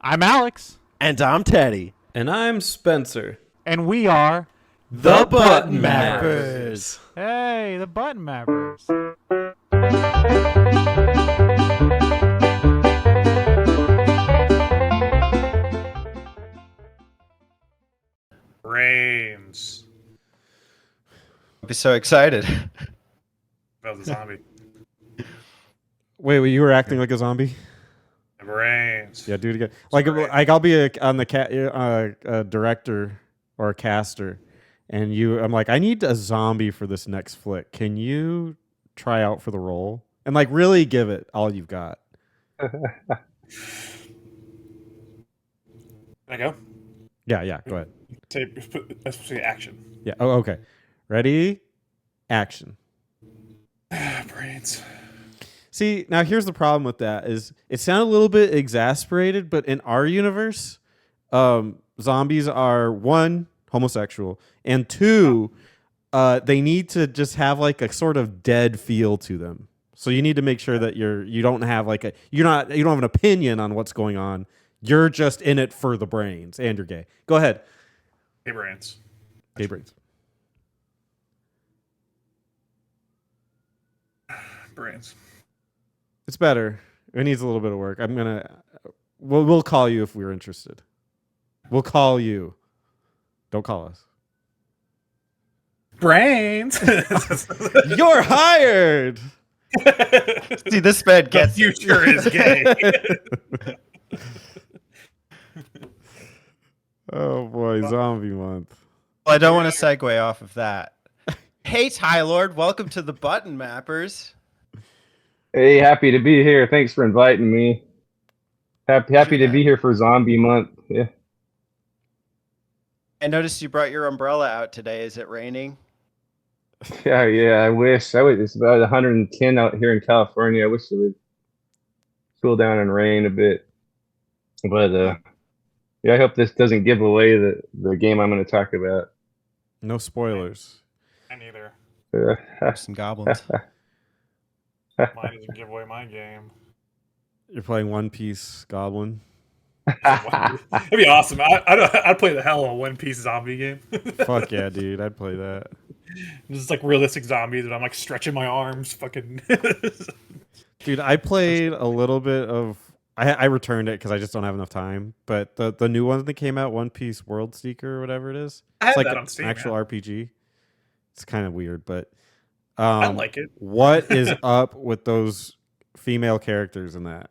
I'm Alex. And I'm Teddy. And I'm Spencer. And we are The Button Mappers. Hey, the Button Mappers. Brains. I'll be so excited. About the zombie. Wait, you were acting like a zombie? Brains. Yeah, do it again. Like I'll be on the a director or a caster, and I'm like, I need a zombie for this next flick. Can you try out for the role and like really give it all you've got? Can I go? Yeah. Go ahead. Let's say action. Yeah. Oh, okay. Ready? Action. Brains. See, now here's the problem with that is it sounded a little bit exasperated, but in our universe, zombies are one, homosexual, and two, they need to just have like a sort of dead feel to them. So you need to make sure that you don't have you don't have an opinion on what's going on. You're just in it for the brains, and you're gay. Go ahead. Hey, brains. Gay brains. Brains. It's better. It needs a little bit of work. We'll call you if we're interested. We'll call you. Don't call us. Brains. You're hired. See, this man The gets future is gay. Oh boy, zombie month. Well, I don't want to segue off of that. Hey, Tylord, welcome to the Button Mappers. Hey, happy to be here. Thanks for inviting me. Happy to be here for Zombie Month. Yeah. I noticed you brought your umbrella out today. Is it raining? Yeah, I wish. It's about 110 out here in California. I wish it would cool down and rain a bit. But yeah, I hope this doesn't give away the game I'm going to talk about. No spoilers. I neither. Ghosts and goblins. Mine doesn't give away my game. You're playing One Piece Goblin. That'd be awesome. I'd play the hell of a One Piece zombie game. Fuck yeah, dude. I'd play that. Just like realistic zombies, and I'm like stretching my arms. Fucking. Dude, I played a little bit of. I returned it because I just don't have enough time. But the new one that came out, One Piece World Seeker or whatever it is, I it's have like that on Steam, an actual yeah. RPG. It's kind of weird, but I like it. What is up with those female characters in that?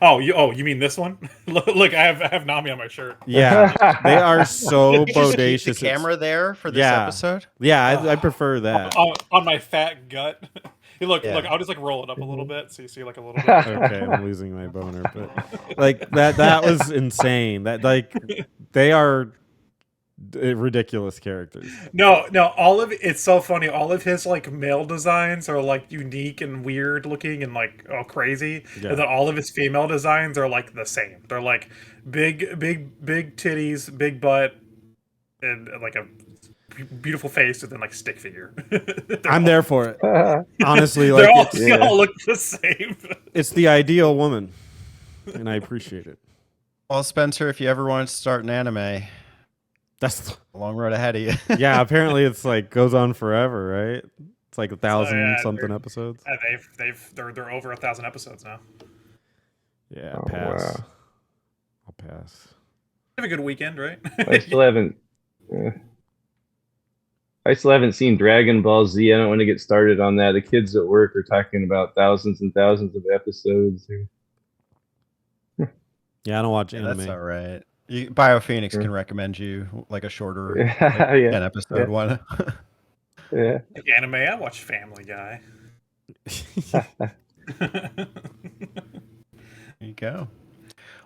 You mean this one? Look, I have Nami on my shirt. Yeah, they are so Did you just keep bodacious. the camera there for this episode? Yeah, I prefer that. On my fat gut. Hey, look, Yeah. I'll just like roll it up a little bit so you see like a little bit. Okay, I'm losing my boner, but like that was insane. That like they are ridiculous characters. No, it's so funny. All of his like male designs are like unique and weird looking and like crazy. Yeah. And then all of his female designs are like the same. They're like big titties, big butt, and like a beautiful face and then like stick figure. I'm there for it. Honestly, They like all look the same. it's the ideal woman, and I appreciate it. Well, Spencer, if you ever wanted to start an anime, That's a long road ahead of you. yeah. Apparently, it's like goes on forever, right? It's like 1,000 yeah, something episodes. They're over 1,000 episodes now. Yeah, Oh, pass. wow. I'll pass. Have a good weekend, right? I still haven't. I still haven't seen Dragon Ball Z. I don't want to get started on that. The kids at work are talking about thousands and thousands of episodes. Yeah, I don't watch Yeah, anime. that's all right. BioPhoenix can recommend you like a shorter Yeah, 10 episode one. yeah. Like anime, I watch Family Guy. There you go.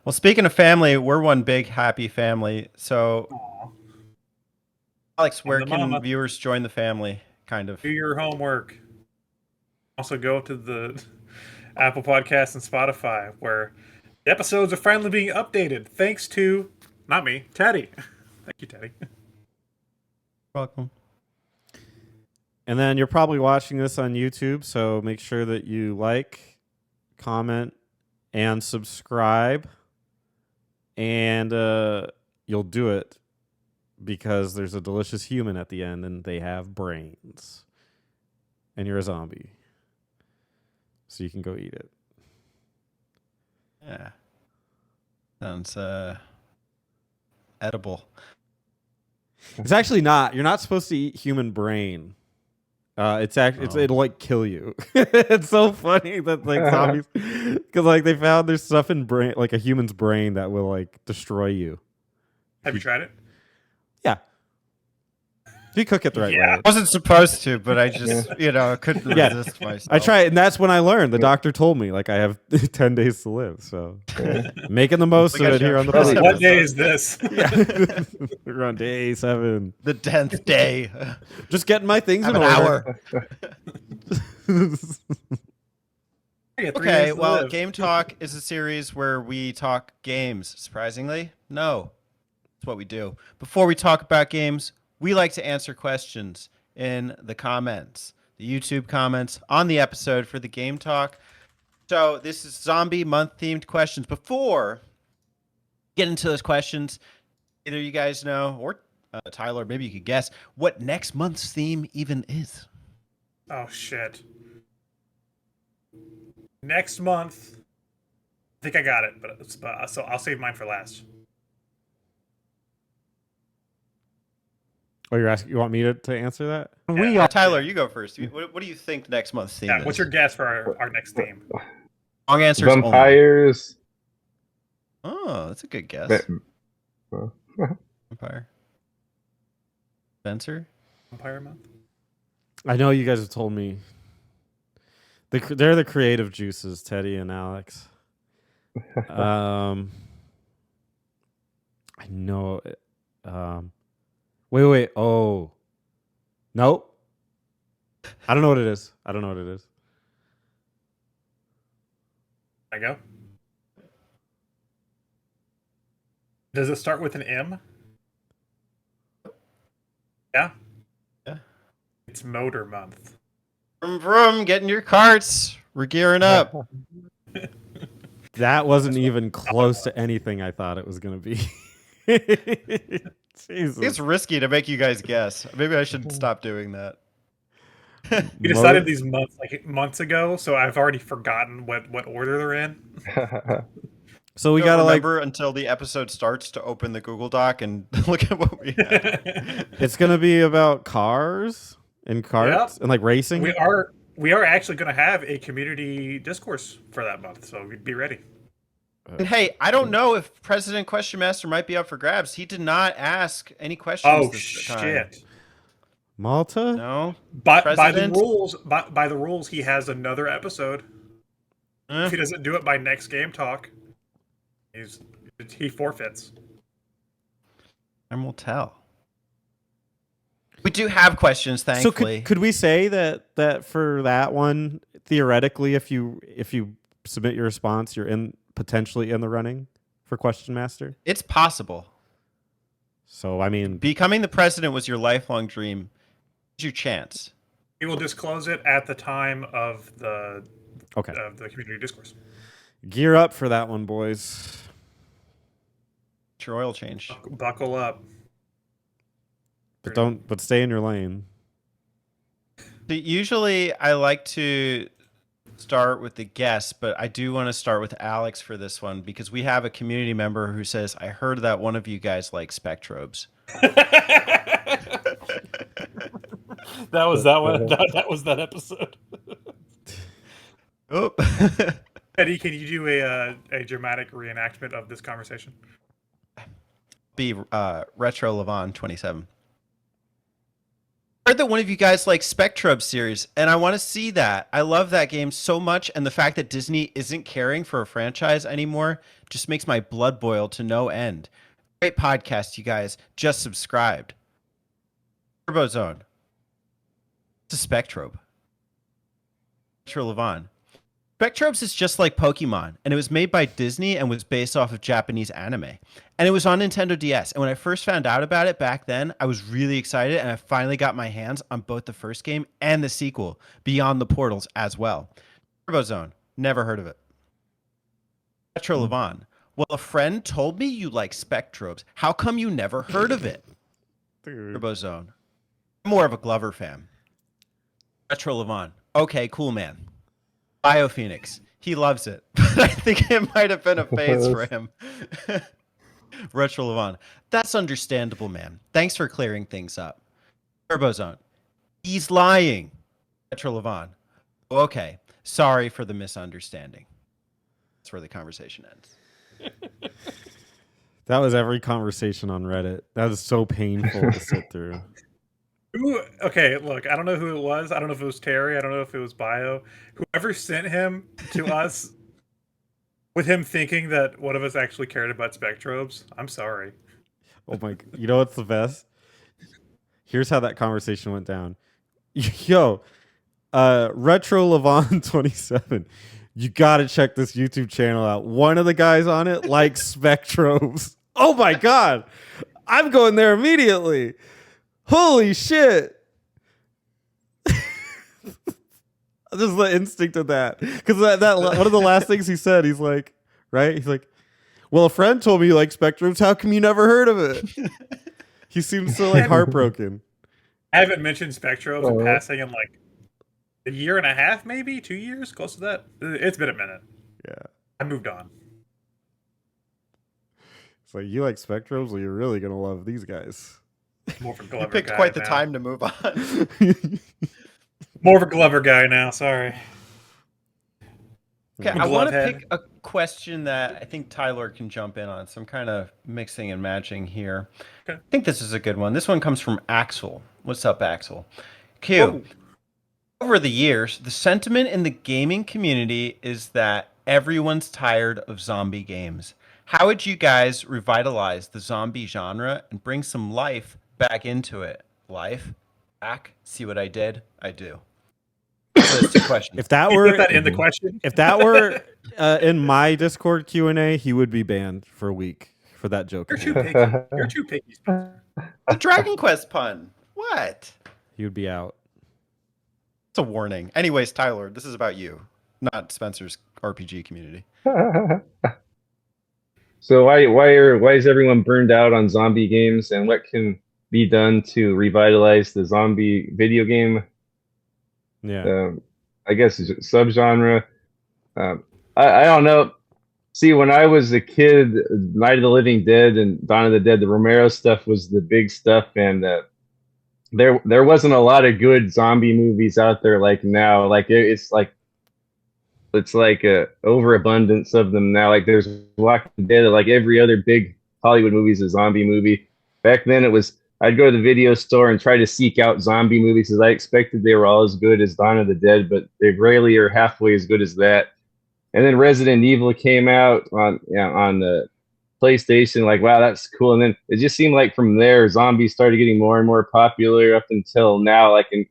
Well, speaking of family, we're one big happy family. So, Aw. Alex, where the can mama. viewers join the family? Kind of. Do your homework. Also, go to the Apple Podcasts and Spotify, where the episodes are finally being updated. Thanks to, not me, Teddy. Thank you, Teddy. Welcome. And then you're probably watching this on YouTube, so make sure that you like, comment, and subscribe. and you'll do it because there's a delicious human at the end, and they have brains, and you're a zombie, so you can go eat it. Yeah. Sounds edible. It's actually not. You're not supposed to eat human brain. It'll like kill you. It's so funny that like zombies, because like they found there's stuff in brain, like a human's brain, that will like destroy you. Have you tried it? Yeah, if you cook it the right way. I wasn't supposed to, but I just, couldn't resist myself. I tried, and that's when I learned. The doctor told me like I have 10 days to live, so making the most of it here on the podcast. What day is this? Yeah. We're on day 7. The 10th day. Just getting my things in An order. hour. Yeah, 3 Okay, days to well, live. Game Talk is a series where we talk games. Surprisingly, no. That's what we do. Before we talk about games, we like to answer questions in the comments, the YouTube comments on the episode for the Game Talk. So this is zombie month themed questions. Before get into those questions, either you guys know, or Tyler, maybe you could guess what next month's theme even is. Oh shit. Next month, I think I got it, but so I'll save mine for last. Oh, you're asking? You want me to answer that? We Yeah. are. Tyler, you go first. What do you think next month's theme Yeah, is? what's your guess for our next theme? Long answers only. Vampires. Oh, that's a good guess. Va- Vampire. Spencer? Vampire month. I know you guys have told me. They're the creative juices, Teddy and Alex. I know. Wait. Oh, nope. I don't know what it is. There I go. Does it start with an M? Yeah. Yeah. It's Motor Month. Vroom, vroom, get in your carts. We're gearing up. That wasn't even close to anything I thought it was going to be. Jesus. It's risky to make you guys guess. Maybe I should stop doing that. We decided these months ago, so I've already forgotten what order they're in. So we Don't gotta remember until the episode starts to open the Google Doc and look at what we have. it's gonna be about cars and carts Yep. and like racing. we are actually going to have a community discourse for that month, so be ready. And hey, I don't know if President Question Master might be up for grabs. He did not ask any questions. Oh this time. shit! Malta? No. By the President? rules, by the rules, he has another episode. Eh. If he doesn't do it by next Game Talk, he forfeits. Time will tell. We do have questions, So thankfully. could we say that for that one, theoretically, if you submit your response, you're potentially in the running for Question Master? It's possible. So I mean, Becoming the president was your lifelong dream. Here's your chance. We will disclose it at the time of the okay, community discourse. gear up for that one, boys. It's your oil change. Buckle up. But stay in your lane. Usually I like to start with the guest, but I do want to start with Alex for this one because we have a community member who says, I heard that one of you guys like spectrobes. That was that one. That was that episode. Oh. Eddie, can you do a dramatic reenactment of this conversation? Be Retro Levon 27. I heard that one of you guys like Spectrobe series, and I want to see that. I love that game so much, and the fact that Disney isn't caring for a franchise anymore just makes my blood boil to no end. Great podcast, you guys. Just subscribed. Turbo Zone. It's a Spectrobe. Retro Levon. Spectrobes is just like Pokemon, and it was made by Disney and was based off of Japanese anime. And it was on Nintendo DS. And when I first found out about it back then, I was really excited, and I finally got my hands on both the first game and the sequel, Beyond the Portals, as well. Turbo Zone, never heard of it. Retro Levon. Well, a friend told me you like spectrobes. How come you never heard of it? Turbozone. I'm more of a Glover fan. Retro Levon. Okay, cool man. BioPhoenix. He loves it. But I think it might have been a phase for him. Retro Levon. That's understandable, man. Thanks for clearing things up. Turbozone. He's lying. Retro Levon. Okay. Sorry for the misunderstanding. That's where the conversation ends. That was every conversation on Reddit. That was so painful to sit through. Okay, look, I don't know who it was. I don't know if it was Terry. I don't know if it was Bio. Whoever sent him to us with him thinking that one of us actually cared about spectrobes, I'm sorry. Oh my! You know what's the best? Here's how that conversation went down. Yo, Retro Levon 27. You gotta check this YouTube channel out. One of the guys on it likes spectrobes. Oh my god! I'm going there immediately. Holy shit! Just the instinct of that, because that one of the last things he said, he's like, right? He's like, "Well, a friend told me you like spectrums. How come you never heard of it?" He seems so like heartbroken. I haven't mentioned spectrobes in passing in like a year and a half, maybe 2 years, close to that. It's been a minute. Yeah, I moved on. it's like, you like spectrums, well, you're really gonna love these guys. More of a Glover You picked guy quite the now. time to move on. More of a Glover guy now. Sorry. Okay, A I want to Glovehead. pick a question that I think Tylord can jump in on. So I'm kind of mixing and matching here. Okay. I think this is a good one. This one comes from Axel. What's up, Axel? Q. Over the years, the sentiment in the gaming community is that everyone's tired of zombie games. How would you guys revitalize the zombie genre and bring some life back into it? Life? Back? See what I did? I do. So that's the question. If that You were put that in the question. if that were in my Discord Q&A, he would be banned for a week for that joke. You're too picky. You're too picky, Spencer. The Dragon Quest pun. What? He would be out. It's a warning. Anyways, Tyler, this is about you, not Spencer's RPG community. So why is everyone burned out on zombie games, and what can be done to revitalize the zombie video game? Yeah. I guess subgenre. I don't know. See, when I was a kid, Night of the Living Dead and Dawn of the Dead, the Romero stuff was the big stuff, and there wasn't a lot of good zombie movies out there like now. Like it's like a overabundance of them now. Like there's Walking Dead. Like every other big Hollywood movie is a zombie movie. Back then, it was I'd go to the video store and try to seek out zombie movies because I expected they were all as good as Dawn of the Dead, but they rarely are halfway as good as that. And then Resident Evil came out on the PlayStation. Like, wow, that's cool. And then it just seemed like from there, zombies started getting more and more popular up until now. Like, and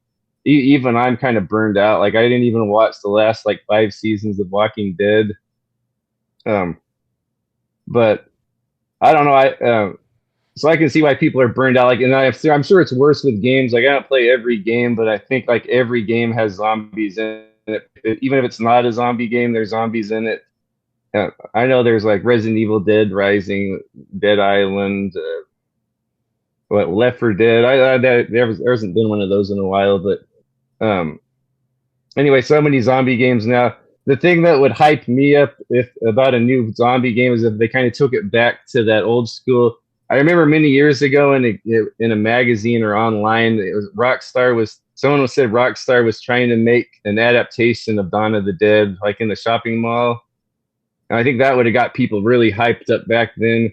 even I'm kind of burned out. Like, I didn't even watch the last like 5 seasons of Walking Dead. But I don't know. So I can see why people are burned out. Like, and I'm sure it's worse with games. Like, I don't play every game, but I think like every game has zombies in it. Even if it's not a zombie game, there's zombies in it. I know there's like Resident Evil, Dead Rising, Dead Island, Left 4 Dead. There hasn't been one of those in a while, but anyway, so many zombie games now. The thing that would hype me up about a new zombie game is if they kind of took it back to that old school. I remember many years ago in a magazine or online, it was someone said Rockstar was trying to make an adaptation of Dawn of the Dead, like in the shopping mall. And I think that would have got people really hyped up back then.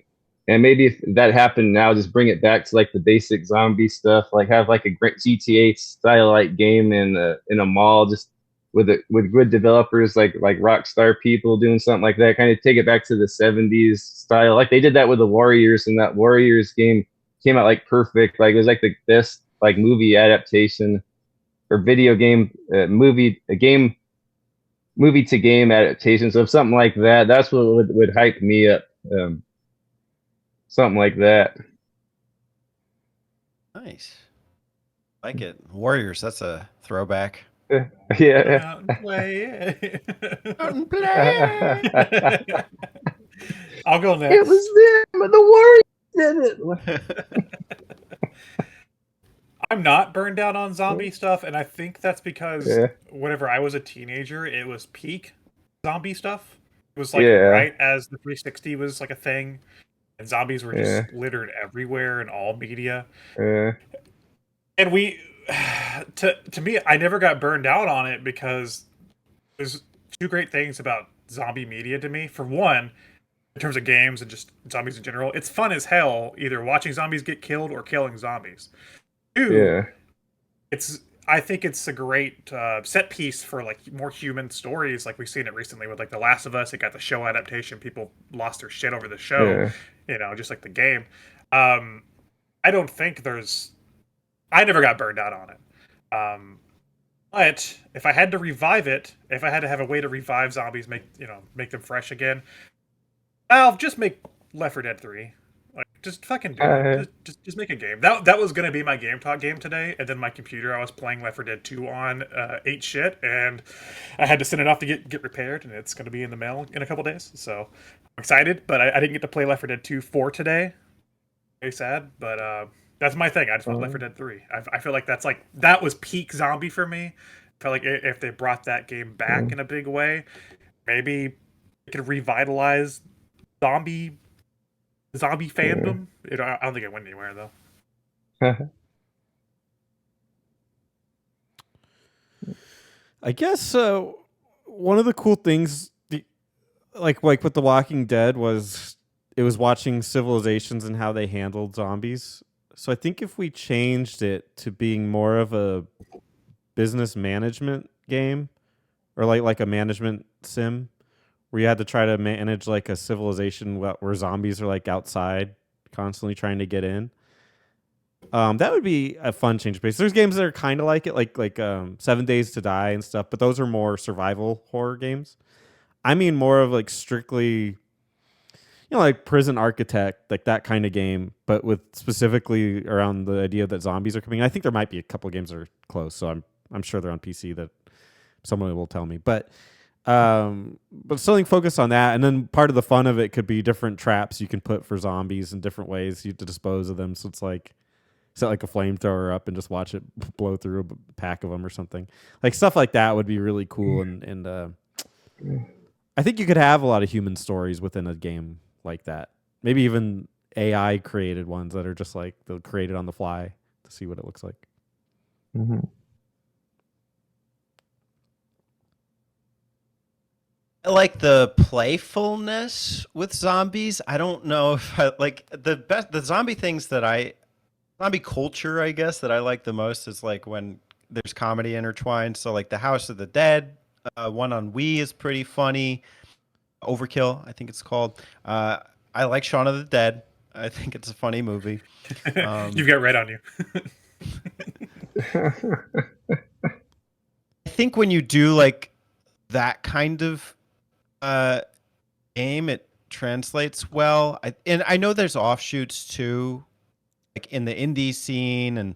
And maybe if that happened now, just bring it back to like the basic zombie stuff, like have like a great GTA style like game in a mall, just with good developers like Rockstar people doing something like that. Kind of take it back to the 70s style, like they did that with the Warriors, and that Warriors game came out like perfect. Like it was like the best like movie adaptation or video game movie to game adaptation. So if something like that, that's what would hype me up. Something like that. Nice. Like it. Warriors, that's a throwback. Yeah. Play. I'll go next. It was them. The Warriors did it. I'm not burned out on zombie stuff, and I think that's because Yeah. whenever I was a teenager, it was peak zombie stuff. It was like Yeah. right as the 360 was like a thing, and zombies were Yeah. just littered everywhere in all media. Yeah. And to me, I never got burned out on it because there's two great things about zombie media to me. For one, in terms of games and just zombies in general, it's fun as hell either watching zombies get killed or killing zombies. Two, Yeah. I think it's a great set piece for like more human stories. Like we've seen it recently with like The Last of Us. It got the show adaptation. People lost their shit over the show, just like the game. I don't think I never got burned out on it. But if I had to revive it, if I had to have a way to revive zombies, make them fresh again, I'll just make Left 4 Dead 3. Like, just fucking do it. Just make a game. That was gonna be my Game Talk game today, and then my computer I was playing Left 4 Dead 2 on ate shit, and I had to send it off to get repaired, and it's gonna be in the mail in a couple days. So I'm excited, but I didn't get to play Left 4 Dead 2 for today. Very sad, but that's my thing. I just want Left 4 Dead 3. I feel like that was peak zombie for me. I feel like if they brought that game back in a big way, maybe it could revitalize zombie fandom. I don't think it went anywhere though. I guess one of the cool things, like with The Walking Dead, was it was watching Civilizations and how they handled zombies. So I think if we changed it to being more of a business management game, or like a management sim, where you had to try to manage like a civilization where zombies are like outside constantly trying to get in. That would be a fun change of pace. There's games that are kind of like it, like 7 Days to Die and stuff, but those are more survival horror games. I mean more of like strictly, like Prison Architect, like that kind of game, but with specifically around the idea that zombies are coming. I think there might be a couple of games that are close, so I'm sure they're on PC that someone will tell me. But something focused on that, and then part of the fun of it could be different traps you can put for zombies and different ways to dispose of them. So it's like set like a flamethrower up and just watch it blow through a pack of them or something. Like stuff like that would be really cool, and I think you could have a lot of human stories within a game like that. Maybe even AI created ones that are just like they'll create it on the fly to see what it looks like. Mm-hmm. I like the playfulness with zombies. I don't know if I like the zombie things zombie culture, I guess, that I like the most is like when there's comedy intertwined. So like the House of the Dead, one on Wii is pretty funny. Overkill, I think it's called. I like Shaun of the Dead. I think it's a funny movie. You've got red on you. I think when you do like that kind of game, it translates well. I know there's offshoots too, like in the indie scene, and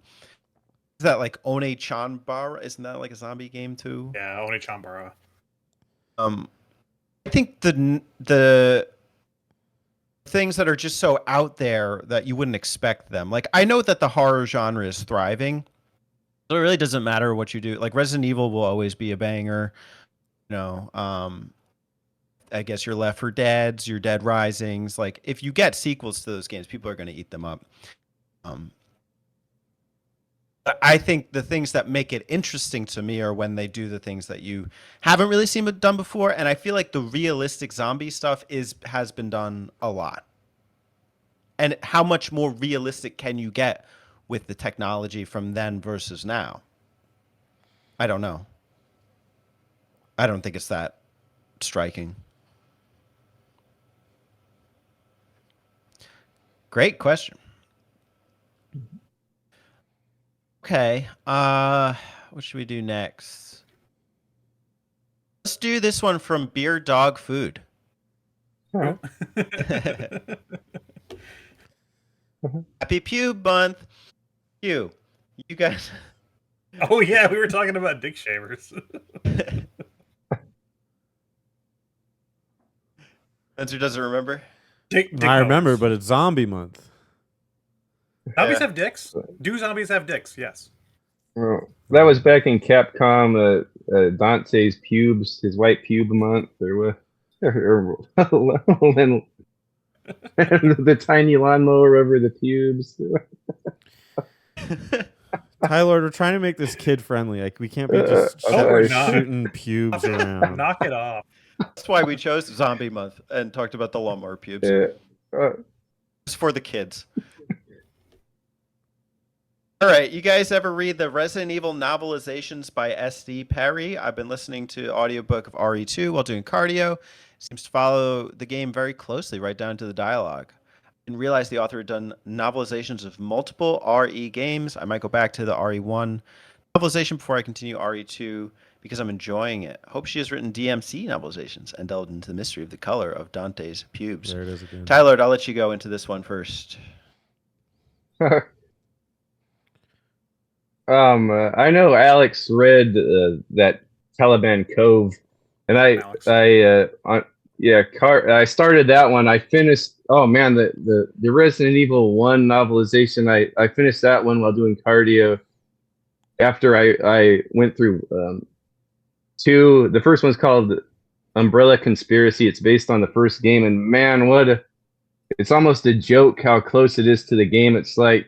is that like One Chanbara? Isn't that like a zombie game too? Yeah, One Chanbara. I think the things that are just so out there that you wouldn't expect them. Like I know that the horror genre is thriving. So it really doesn't matter what you do. Like Resident Evil will always be a banger. I guess your Left 4 Deads, your Dead Risings. Like if you get sequels to those games, people are going to eat them up. I think the things that make it interesting to me are when they do the things that you haven't really seen done before, and I feel like the realistic zombie stuff has been done a lot. And how much more realistic can you get with the technology from then versus now? I don't know. I don't think it's that striking. Great question. Okay, what should we do next? Let's do this one from Beer Dog Food. All right. Happy Pube Month. You guys. Oh yeah, we were talking about dick shavers. Spencer doesn't remember. Dick I remember, boners. but it's zombie month. Zombies Yeah. have dicks. Do zombies have dicks? Yes. Well, that was back in Capcom. Dante's pubes, his white pube month, or what? Then the tiny lawnmower over the pubes. Tylord, we're trying to make this kid friendly. Like we can't be just No, we're not. shooting pubes around. Knock it off. That's why we chose Zombie Month and talked about the lawnmower pubes. Uh, It's for the kids. All right, you guys ever read the Resident Evil novelizations by S.D. Perry? I've been listening to audiobook of RE2 while doing cardio. Seems to follow the game very closely, right down to the dialogue. I didn't realize the author had done novelizations of multiple RE games. I might go back to the RE1 novelization before I continue RE2 because I'm enjoying it. Hope she has written DMC novelizations and delved into the mystery of the color of Dante's pubes. There it is again. Tylord, I'll let you go into this one first. I know Alex read that Taliban Cove, and Alex. I started that one. I finished. Oh man, the Resident Evil 1 novelization. I finished that one while doing cardio. After I went through two. The first one's called Umbrella Conspiracy. It's based on the first game, and man, it's almost a joke how close it is to the game. It's like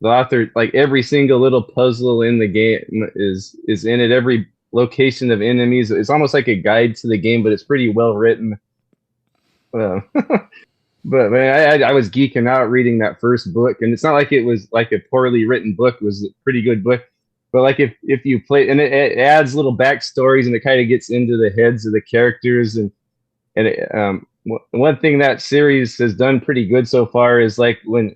the author, like every single little puzzle in the game is in it. Every location of enemies. It's almost like a guide to the game, but it's pretty well written. But man, I was geeking out reading that first book, and it's not like it was like a poorly written book. It was a pretty good book. But like if you play, and it adds little backstories, and it kind of gets into the heads of the characters, and one thing that series has done pretty good so far is like when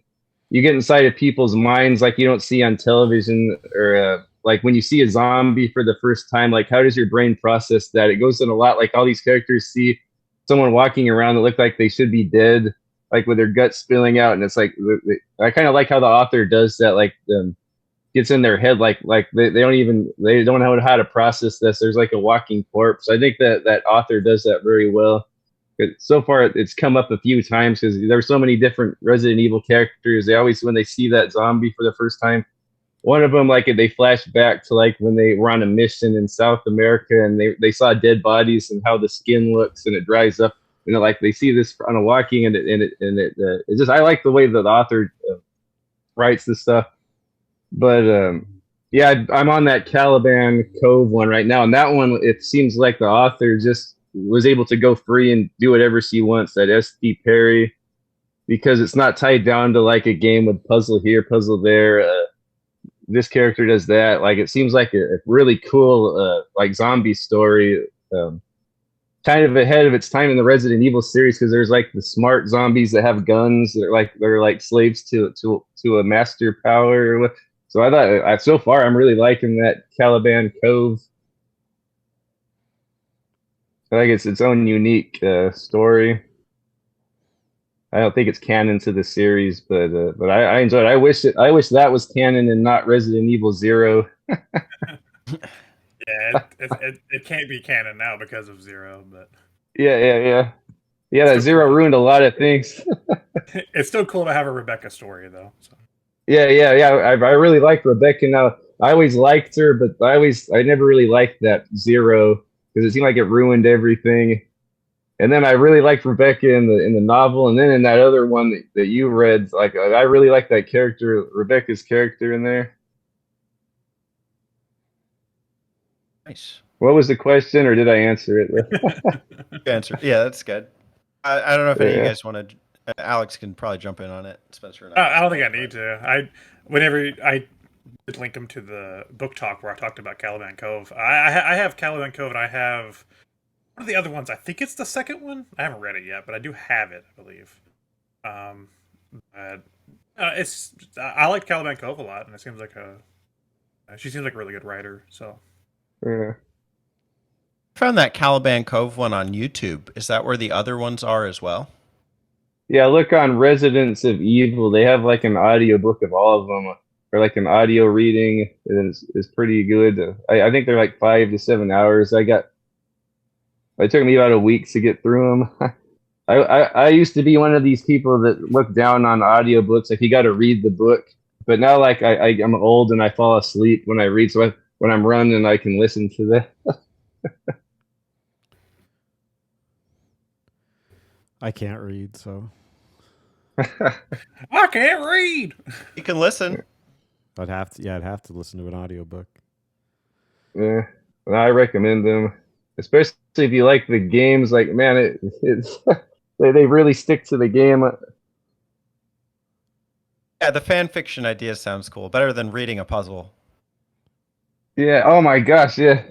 you get inside of people's minds, like you don't see on television, or like when you see a zombie for the first time, like how does your brain process that? It goes in a lot. Like all these characters see someone walking around that look like they should be dead, like with their guts spilling out, and it's like I kind of like how the author does that, like gets in their head, like they don't know how to process this. There's like a walking corpse. I think that author does that very well. So far, it's come up a few times because there's so many different Resident Evil characters. They always, when they see that zombie for the first time, one of them, like they flash back to like when they were on a mission in South America and they saw dead bodies and how the skin looks and it dries up. And like they see this on a walking, and it just, I like the way that the author writes this stuff. But yeah, I'm on that Caliban Cove one right now, and that one, it seems like the author just was able to go free and do whatever she wants. That S.D. Perry, because it's not tied down to like a game with puzzle here, puzzle there. This character does that. Like it seems like a really cool like zombie story. Kind of ahead of its time in the Resident Evil series, because there's like the smart zombies that have guns. They're like slaves to a master power. So I thought so far I'm really liking that Caliban Cove. I think it's its own unique story. I don't think it's canon to the series, but I enjoyed it. I wish that was canon and not Resident Evil 0. Yeah, it can't be canon now because of Zero, but Yeah. That Zero ruined a lot of things. it's still cool to have a Rebecca story though. So. Yeah. I really liked Rebecca. Now I always liked her, but I never really liked that Zero because it seemed like it ruined everything. And then I really liked Rebecca in the novel, and then in that other one that you read, like I really liked that character, Rebecca's character in there. Nice. What was the question, or did I answer it? Good answer. Yeah, that's good. I don't know if any of you Yeah. guys want to. Alex can probably jump in on it. Spencer and I don't think I need to. Whenever I did link them to the book talk where I talked about Caliban Cove. I have Caliban Cove, and I have one of the other ones. I think it's the second one. I haven't read it yet, but I do have it, I believe. I like Caliban Cove a lot, and it seems like she seems like a really good writer. So. Yeah. I found that Caliban Cove one on YouTube. Is that where the other ones are as well? Yeah, look on Residents of Evil. They have like an audio book of all of them, or like an audio reading. It's pretty good. I think they're like 5 to 7 hours. It took me about a week to get through them. I used to be one of these people that look down on audiobooks. Like you got to read the book. But now, like I'm old and I fall asleep when I read. So when I'm running, I can listen to that. I can't read, so I can't read. You can listen. I'd have to. Yeah, I'd have to listen to an audiobook. Yeah, well, I recommend them, especially if you like the games. Like, man, it's they really stick to the game. Yeah, the fan fiction idea sounds cool. Better than reading a puzzle. Yeah. Oh my gosh. Yeah.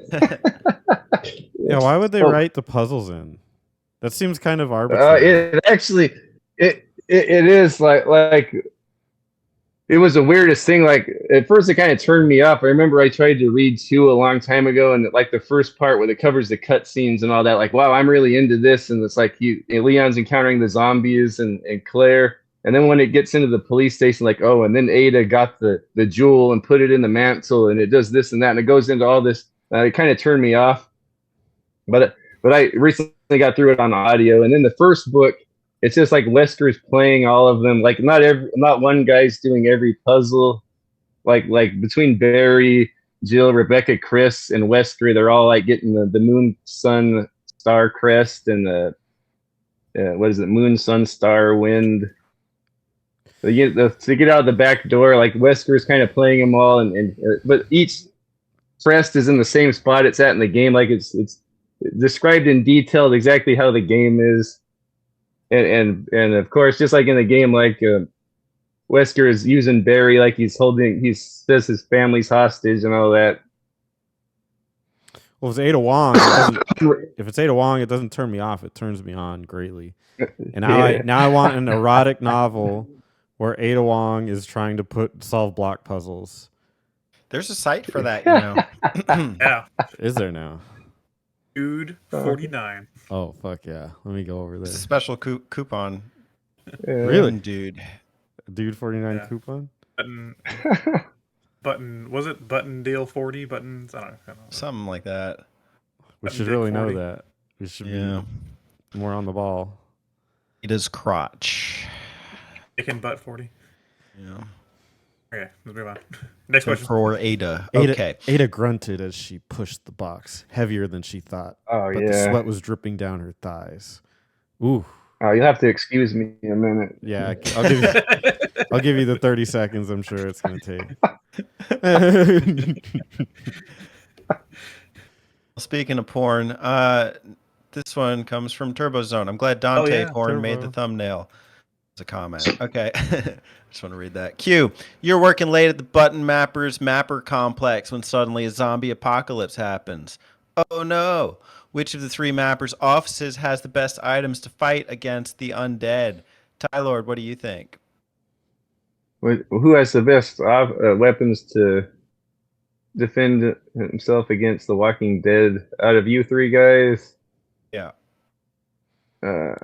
Yeah, why would they Well, write the puzzles in? That seems kind of arbitrary. it actually it is like it was the weirdest thing. Like at first, it kind of turned me off. I remember I tried to read 2 a long time ago, and like the first part where it covers the cutscenes and all that. Like, wow, I'm really into this. And it's like Leon's encountering the zombies and Claire. And then when it gets into the police station, like, oh, and then Ada got the jewel and put it in the mantle, and it does this and that, and it goes into all this. It kind of turned me off. But I recently got through it on audio, and then the first book, it's just like Wesker's playing all of them. Like not one guy's doing every puzzle. Like between Barry, Jill, Rebecca, Chris, and Wesker, they're all like getting the moon, sun, star, crest, and the what is it? Moon, sun, star, wind. To get out of the back door, like Wesker's kind of playing them all, but each crest is in the same spot it's at in the game. Like it's described in detail exactly how the game is. And of course, just like in the game, like Wesker is using Barry like he says his family's hostage and all that. Well, if it's Ada Wong, it doesn't turn me off. It turns me on greatly. And now I want an erotic novel where Ada Wong is trying to solve block puzzles. There's a site for that, you know. Yeah. Is there now? Dude 49. Oh, fuck yeah. Let me go over It's a there. special coupon. Really? Dude. Dude 49 Yeah. coupon? Button, was it button deal 40 buttons? I don't know. Something like that. We Button should dick really 40. know that. We should Yeah. be more on the ball. Ada's crotch. Dick and butt 40. Yeah. Okay, let's move on. Next So question. for Ada. Ada, Okay. Ada grunted as she pushed the box, heavier than she thought. Oh But the yeah. sweat was dripping down her thighs. Ooh. Oh, you'll have to excuse me a minute. Yeah, I'll give you the 30 seconds I'm sure it's going to take. Speaking of porn, this one comes from TurboZone. I'm glad Dante yeah, Porn made Turbo. the thumbnail. It's a comment. Okay. Just want to read that. Q, you're working late at the Button Mappers Mapper Complex when suddenly a zombie apocalypse happens. Oh no. Which of the 3 Mappers offices has the best items to fight against the undead? Tylord, what do you think? Who has the best weapons to defend himself against the Walking Dead out of you 3 guys? Yeah. I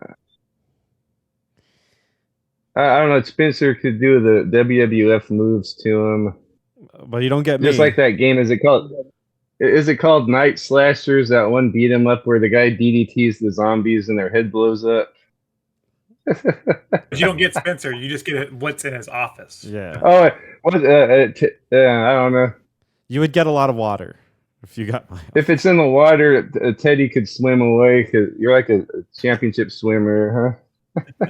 don't know. Spencer could do the WWF moves to him, But you don't get me. just like that game. Is it called Night Slashers? That one beat 'em up where the guy DDTs the zombies and their head blows up. But you don't get Spencer. You just get what's in his office. Yeah. Oh, what? I don't know. You would get a lot of water if you got my. If it's in the water, Teddy could swim away because you're like a championship swimmer,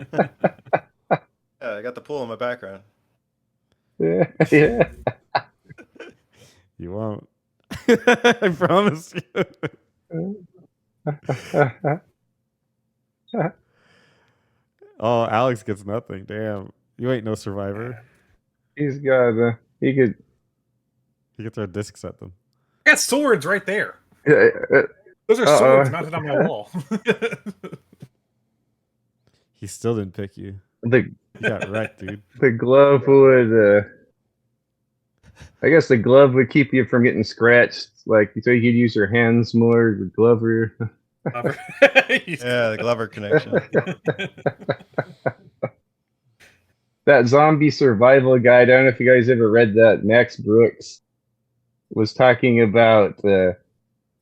huh? Yeah, I got the pool in my background. Yeah, yeah. You won't. I promise you. Oh, Alex gets nothing. Damn. You ain't no survivor. He's got he could. He can throw discs at them. I got swords right there. Uh, Those are swords mounted on my wall. He still didn't pick you. the You got wrecked, dude. the glove would. I guess the glove would keep you from getting scratched. Like so, you could use your hands more. The Glover. Yeah, the Glover connection. That zombie survival guide. I don't know if you guys ever read that. Max Brooks was talking about the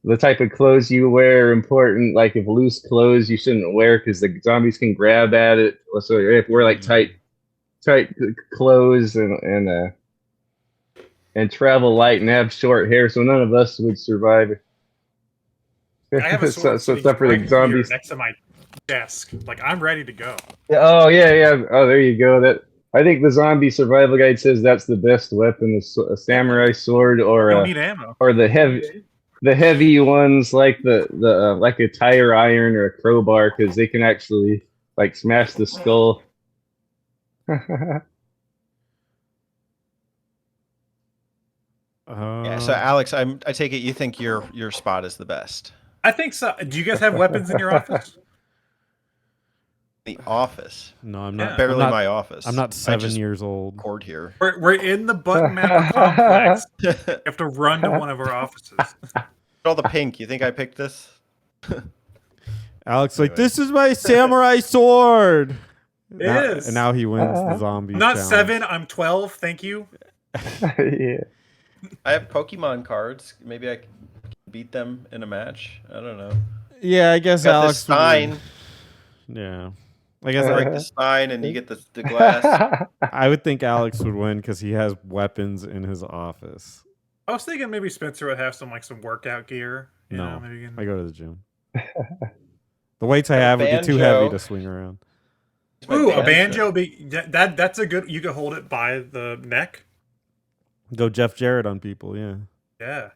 the type of clothes you wear are important. Like if loose clothes you shouldn't wear because the zombies can grab at it. So if we're like tight clothes and travel light and have short hair, so none of us would survive. I have a sword so sitting except for right the zombies. here next to my desk. Like I'm ready to go. Oh yeah. Oh, there you go. That I think the zombie survival guide says that's the best weapon: a samurai sword You don't need ammo. or the heavy ones like the like a tire iron or a crowbar because they can actually like smash the skull. Yeah. So Alex, I take it you think your spot is the best. I think so. Do you guys have weapons in your office? The office. No, I'm Yeah. not. Barely I'm not, my office. I'm not I 7 just years old. record here. We're in the button mapper complex. You have to run to one of our offices. All the pink. You think I picked this? Alex, like, Anyway. this is my samurai sword. It is. And now he wins the zombie. I'm not challenge. 7. I'm 12. Thank you. Yeah. I have Pokemon cards. Maybe I can beat them in a match. I don't know. Yeah, I guess Got Alex. this sign. Yeah, I guess Break the sign and you get the glass. I would think Alex would win because he has weapons in his office. I was thinking maybe Spencer would have some workout gear. You No, know, maybe you can... I go to the gym. The weights I Got a have would be too banjo. heavy to swing around. My Ooh, a banjo. That's a good. You could hold it by the neck. Go Jeff Jarrett on people, yeah. Yeah.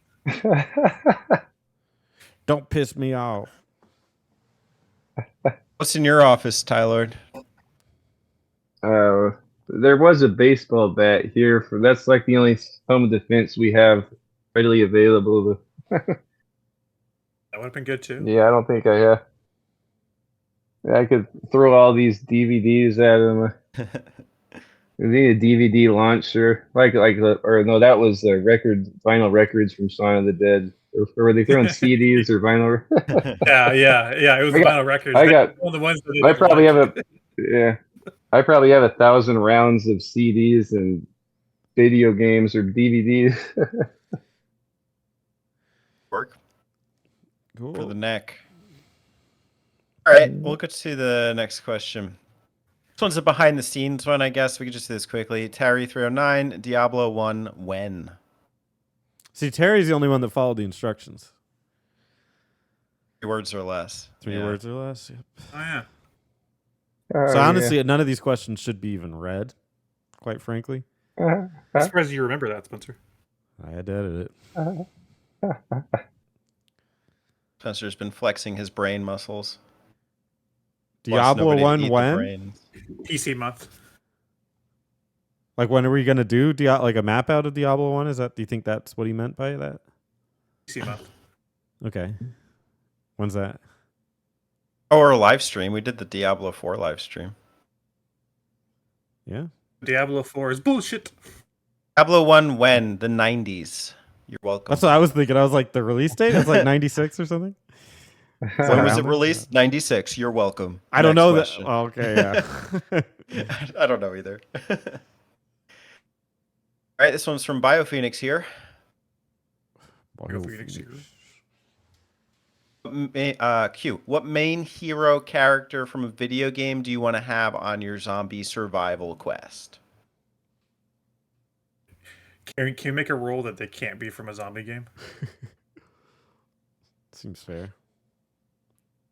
Don't piss me off. What's in your office, Tylord? There was a baseball bat here. That's like the only home defense we have readily available. That would have been good too. Yeah, I don't think I have. I could throw all these DVDs at him. We need a DVD launcher, or no, that was the vinyl records from Shaun of the Dead. Or were they throwing CDs or vinyl? Yeah. It was vinyl records. I got. One of the ones that I probably have I probably have 1,000 rounds of CDs and video games or DVDs. Work Cool. for the neck. All right, we'll get to the next question. This one's a behind the scenes one, I guess. We could just do this quickly. Terry 309, Diablo 1, when? See, Terry's the only one that followed the instructions. 3 words or less. 3 Yeah. words or less. Yep. Oh yeah. So honestly, none of these questions should be even read, quite frankly. I'm surprised you remember that, Spencer. I had to edit it. Spencer's been flexing his brain muscles. Diablo Wants nobody to 1 eat the when? brains. PC month. Like, when are we going to do like a map out of Diablo 1? Do you think that's what he meant by that? PC month. Okay. When's that? Oh, or a live stream. We did the Diablo 4 live stream. Yeah. Diablo 4 is bullshit. Diablo 1 when? The 90s. You're welcome. That's what I was thinking. I was like, the release date? It's like 96 or something? When was it released? 96. You're welcome. I don't Next know question. that. Oh, okay, yeah. I don't know either. All right, this one's from BioPhoenix here. Q. What main hero character from a video game do you want to have on your zombie survival quest? Can you make a rule that they can't be from a zombie game? Seems fair.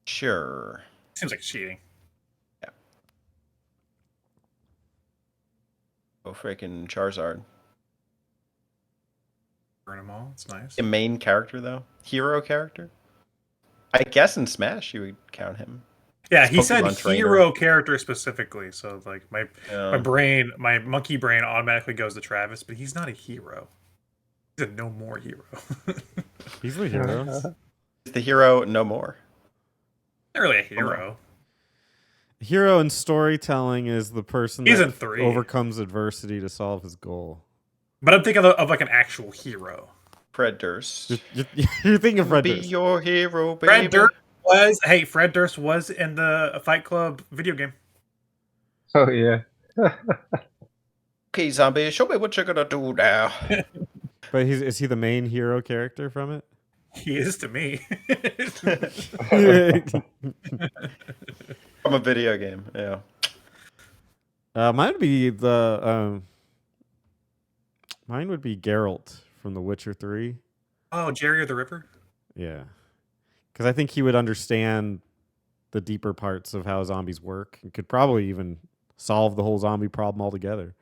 Sure. Seems like cheating. Yeah. Oh, freaking Charizard. Burn them all. It's nice. A main character, though? Hero character? I guess in Smash you would count him. Yeah, It's he said Pokemon trainer. hero character specifically. So like my Yeah. my monkey brain automatically goes to Travis, but he's not a hero. He's a no more hero. He's the hero. Is the hero no more? Not really a hero. Hero in storytelling is the person He's that in 3. overcomes adversity to solve his goal. But I'm thinking of like an actual hero. Fred Durst. You're thinking of Fred Be Durst. your hero, baby. Fred Durst was in the Fight Club video game. Oh yeah. Okay, zombie, show me what you're gonna do now. But is he the main hero character from it? He is to me. From a video game. Yeah. Mine would be the mine would be Geralt from The Witcher 3. Oh, Jerry of the Ripper? Yeah. Because I think he would understand the deeper parts of how zombies work and could probably even solve the whole zombie problem altogether.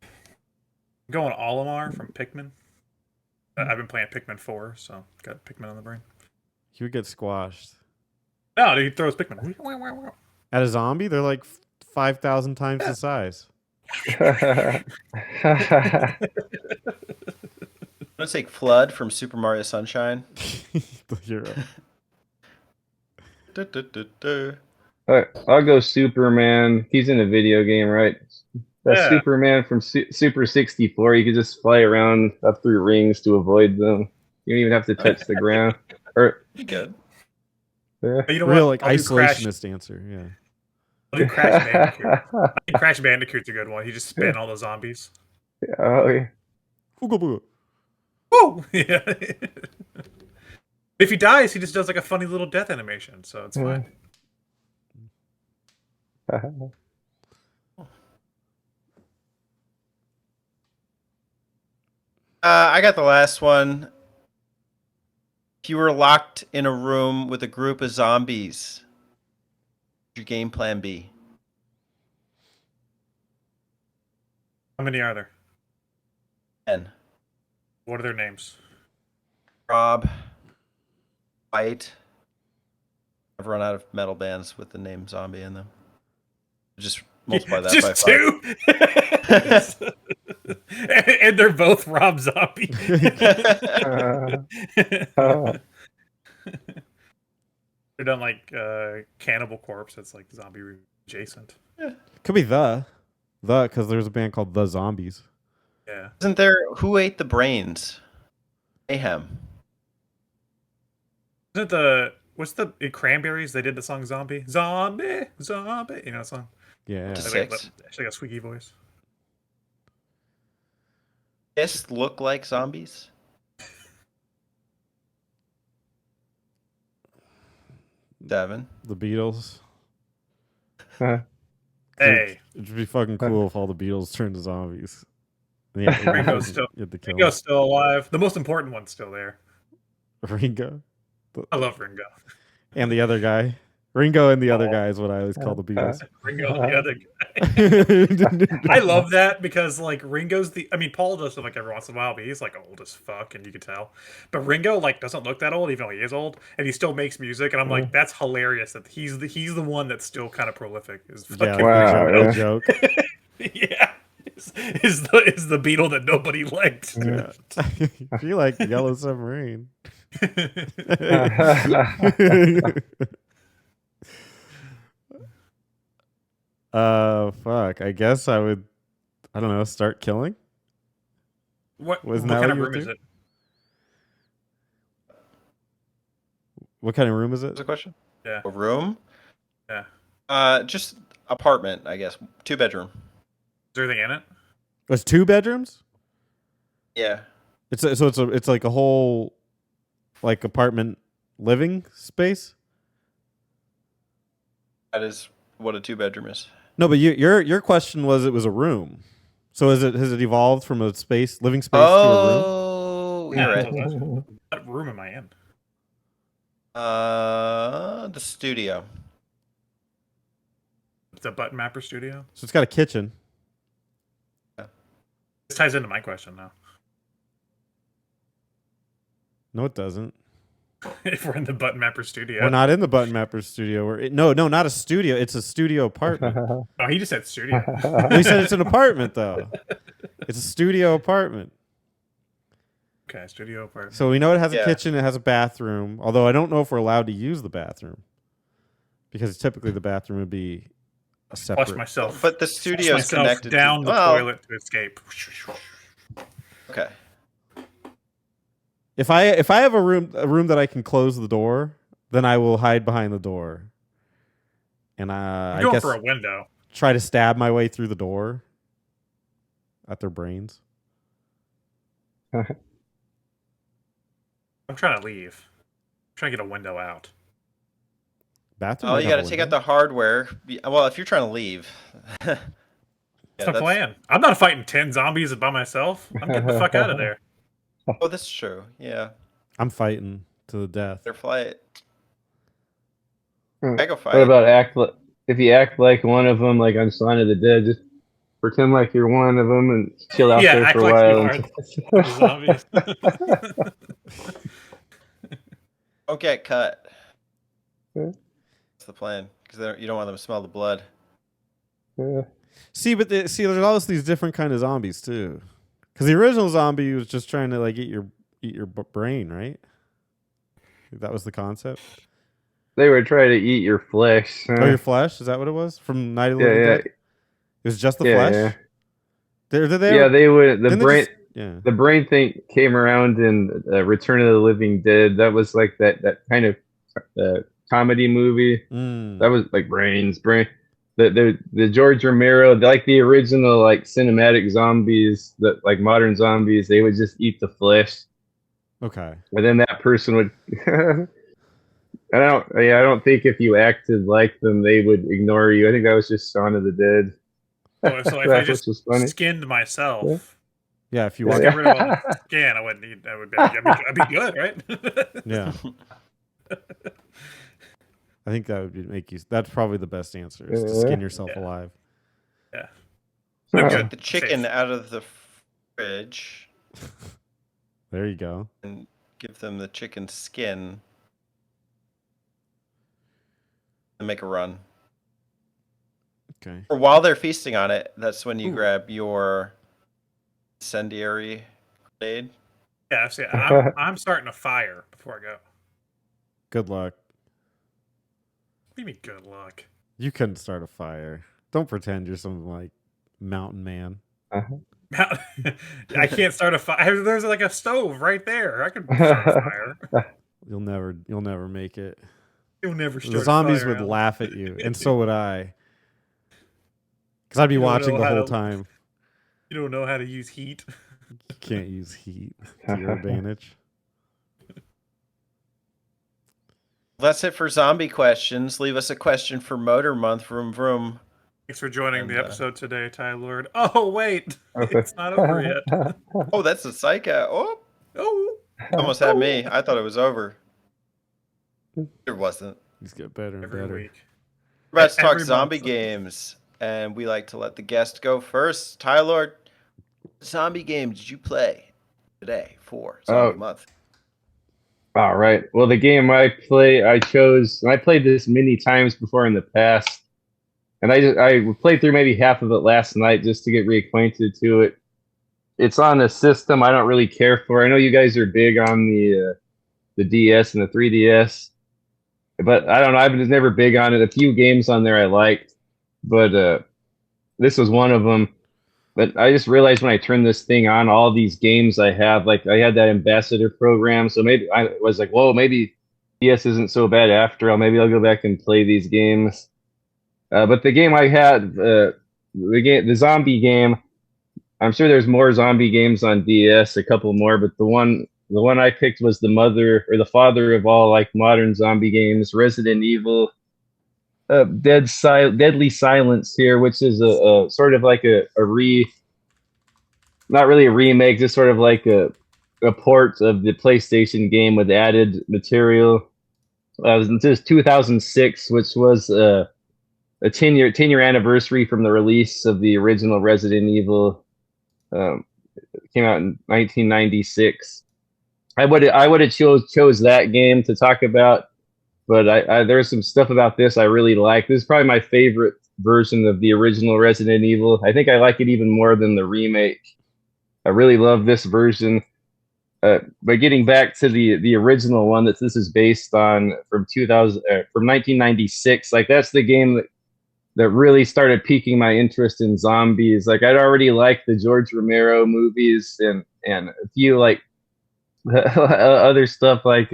I'm going Olimar from Pikmin. I've been playing Pikmin 4, so got Pikmin on the brain. He would get squashed. No, he throws Pikmin. At a zombie, they're like 5,000 times the size. Let's take Flood from Super Mario Sunshine. The hero. All right, I'll go Superman. He's in a video game, right? That's Yeah. Superman from Super 64. You could just fly around up through rings to avoid them. You don't even have to touch the ground. Or Pretty good. yeah. But you know Real what? like I'll do Crash- isolationist answer. Yeah. I'll do Crash Bandicoot. I think Crash Bandicoot's a good one. He just spin all the zombies. Oh yeah. Ooga booga. Woo! Yeah. If he dies, he just does like a funny little death animation, so it's fine. I got the last one. If you were locked in a room with a group of zombies, what's your game plan be? How many are there? 10. What are their names? Rob, White. I've run out of metal bands with the name zombie in them. Just multiply that Just by 2? And they're both Rob Zombie. They're done like Cannibal Corpse. That's like zombie adjacent. Could be because there's a band called The Zombies. Yeah. Isn't there Who Ate the Brains? Mayhem. Isn't the what's the in Cranberries? They did the song "Zombie, Zombie, Zombie." You know that song? Yeah. Just- They like, Six. actually got a squeaky voice. Kiss look like zombies? Devin. The Beatles. Hey, It'd be fucking cool if all the Beatles turned to zombies. Yeah, Ringo's still- you had to kill Ringo's still alive. The most important one's still there. Ringo. I love Ringo. And the other guy. Ringo and the other guy is what I always call the Beatles. Ringo, the other guy. I I love that because like Ringo's Paul does stuff like every once in a while, but he's like old as fuck, and you can tell. But Ringo like doesn't look that old, even though he is old, and he still makes music. And I'm like, that's hilarious that he's the one that's still kind of prolific. Is Yeah, fucking Wow, no yeah. joke. yeah. Is the Beatle that nobody liked. Yeah. I feel like Yellow Submarine. Fuck. I guess I would, I don't know, start killing. what Wasn't what that kind what of you room would is do? it? What kind of room is it? What's the question? Yeah. A room? Yeah. Just apartment, I guess. 2-bedroom. Is there anything in it? It's 2 bedrooms? Yeah. It's like a whole like apartment living space? That is what a 2-bedroom is. No, but your question was it was a room. So has it evolved from a living space to a room? Oh, Yeah, you're that's right. what room am I in? The studio. The Button Mapper Studio. So it's got a kitchen. This ties into my question now. No, it doesn't. If we're in the Button Mapper Studio. We're not in the Button Mapper studio. No, not a studio. It's a studio apartment. Oh, he just said studio. We said it's an apartment, though. It's a studio apartment. Okay, studio apartment. So we know it has a Yeah. kitchen. It has a bathroom. Although I don't know if we're allowed to use the bathroom, because typically the bathroom would be a separate. Flush myself. But the Flush studio is myself connected down to, the well, toilet to escape. Okay. If I have a room that I can close the door, then I will hide behind the door, and I'm I going guess for a window. try to stab my way through the door at their brains. I'm trying to leave. I'm trying to get a window out. Bathroom. Oh, might you have got a to take out window. the hardware. Well, if you're trying to leave. That's my plan. I'm not fighting 10 zombies by myself. I'm getting the fuck out of there. Oh, that's true. Yeah. I'm fighting to the death. Their flight. What I go fight. about if you act like one of them, like on Sign of the Dead, just pretend like you're one of them and chill out Yeah, there act for a like you while. are the zombies. Don't get cut. Yeah. That's the plan. Because you don't want them to smell the blood. Yeah. See, but there's all these different kind of zombies too. Because the original zombie was just trying to like eat your brain, right? That was the concept. They would try to eat your flesh. Oh, your flesh? Is that what it was from Night of the yeah, Living yeah, Dead? It was just the yeah, flesh. yeah. Did they Yeah, ever- they would. The didn't they brain, just- yeah. the brain thing came around in Return of the Living Dead. That was like that kind of comedy movie. Mm. That was like brain. The George Romero, like the original like cinematic zombies, that like modern zombies, they would just eat the flesh, Okay. and then that person would. I don't think if you acted like them, they would ignore you. I think that was just Shaun of the Dead. So if I That was just funny. skinned myself, Yeah, if you Yeah, want. get rid of all the skin, I wouldn't need. I'd be good, right? Yeah. I think that would make you. That's probably the best answer: is to skin yourself alive. Yeah. Uh, Take the chicken Safe. out of the fridge There you go. and give them the chicken skin and make a run. Okay. Or while they're feasting on it, that's when you grab your incendiary grenade. Yeah. See, I'm starting a fire before I go. Good luck. Give me good luck. You couldn't start a fire. Don't pretend you're some like mountain man. I can't start a fire. There's like a stove right there. I could start a fire. You'll never make it. You'll never start The a zombies fire, would Alan. laugh at you, and so would I. Because I'd be You don't watching know the how whole to- time. You don't know how to use heat. You can't use heat to your advantage. That's it for zombie questions. Leave us a question for Motor Month. Vroom vroom. Thanks for joining And, the episode today, Tylord. Oh wait, it's not over yet. Oh, that's a psycho. Oh, Oh, almost had me. I thought it was over. It wasn't. These get better and every better. week. We're about to talk Every zombie month. games, and we like to let the guest go first. Tylord, what zombie game did you play today for Zombie Month? All right. Well, the game I chose, and I played this many times before in the past, and I played through maybe half of it last night just to get reacquainted to it. It's on a system I don't really care for. I know you guys are big on the DS and the 3DS, but I don't know. I was never big on it. A few games on there I liked, but this was one of them. But I just realized when I turned this thing on, all these games I have, like I had that ambassador program, so maybe I was like, whoa, maybe DS isn't so bad after all. Maybe I'll go back and play these games. But the game I had, the zombie game, I'm sure there's more zombie games on DS, a couple more, but the one I picked was the father of all like modern zombie games, Resident Evil. Deadly Silence here, which is a sort of like not really a remake, just sort of like a port of the PlayStation game with added material. This is 2006, which was a 10-year anniversary from the release of the original Resident Evil. It came out in 1996. I would have chose that game to talk about. But there's some stuff about this I really like. This is probably my favorite version of the original Resident Evil. I think I like it even more than the remake. I really love this version. But getting back to the original one that this is based on from 1996, like that's the game that really started piquing my interest in zombies. Like I'd already liked the George Romero movies and a few like other stuff like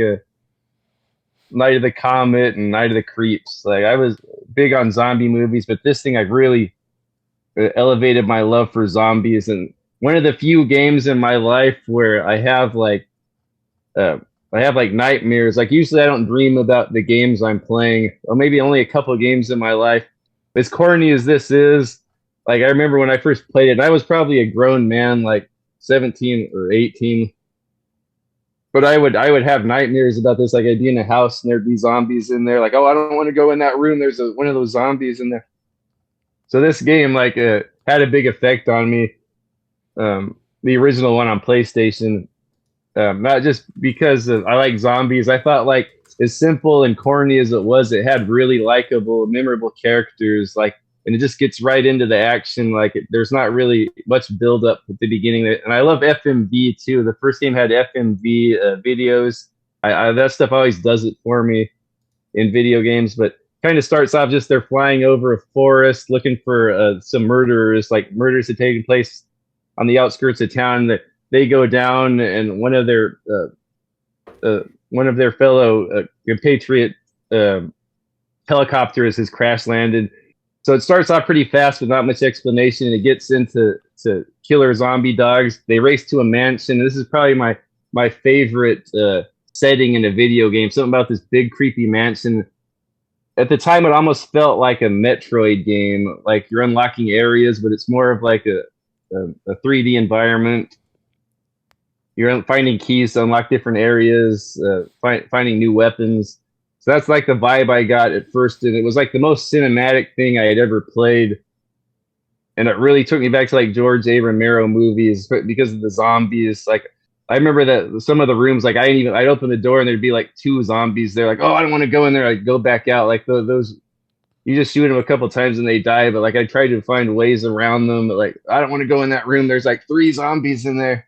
Night of the Comet and Night of the Creeps. Like I was big on zombie movies, but this thing I really elevated my love for zombies. And one of the few games in my life where I have like I have like nightmares. Like usually I don't dream about the games I'm playing, or maybe only a couple of games in my life. As corny as this is, like I remember when I first played it, and I was probably a grown man, like 17 or 18. But I would have nightmares about this. Like I'd be in a house and there'd be zombies in there. Like, oh, I don't want to go in that room. There's one of those zombies in there. So this game like had a big effect on me. The original one on PlayStation, not just because I like zombies. I thought like as simple and corny as it was, it had really likable, memorable characters. Like, and it just gets right into the action. Like, there's not really much build up at the beginning. And I love FMV too. The first game had FMV videos. That stuff always does it for me in video games. But kind of starts off just they're flying over a forest looking for some murderers. Like murders had taken place on the outskirts of town. That they go down, and one of their fellow compatriot helicopters has crash landed. So it starts off pretty fast with not much explanation, and it gets into killer zombie dogs. They race to a mansion. This is probably my favorite setting in a video game. Something about this big creepy mansion. At the time, it almost felt like a Metroid game. Like you're unlocking areas, but it's more of like a 3D environment. You're finding keys to unlock different areas, finding new weapons. So that's like the vibe I got at first, and it was like the most cinematic thing I had ever played. And it really took me back to like George A. Romero movies because of the zombies. Like I remember that some of the rooms, like I'd open the door and there'd be like 2 zombies there. Like, oh, I don't want to go in there. I'd go back out. Like those, you just shoot them a couple times and they die. But like I tried to find ways around them. But like I don't want to go in that room. There's like 3 zombies in there.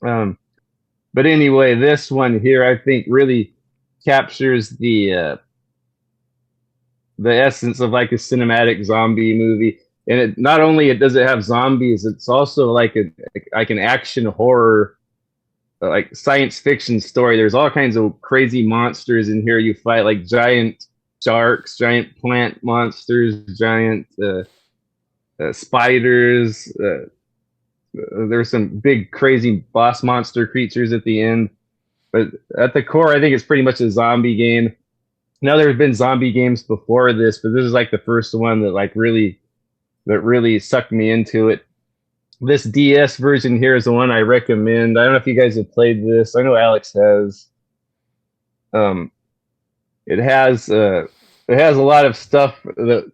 But anyway, this one here I think really captures the essence of like a cinematic zombie movie. And it not only does it have zombies, it's also like an action horror, like science fiction story. There's all kinds of crazy monsters in here. You fight like giant sharks, giant plant monsters, giant spiders. There's some big crazy boss monster creatures at the end. But at the core, I think it's pretty much a zombie game. Now there have been zombie games before this, but this is like the first one that really sucked me into it. This DS version here is the one I recommend. I don't know if you guys have played this. I know Alex has. It has a lot of stuff that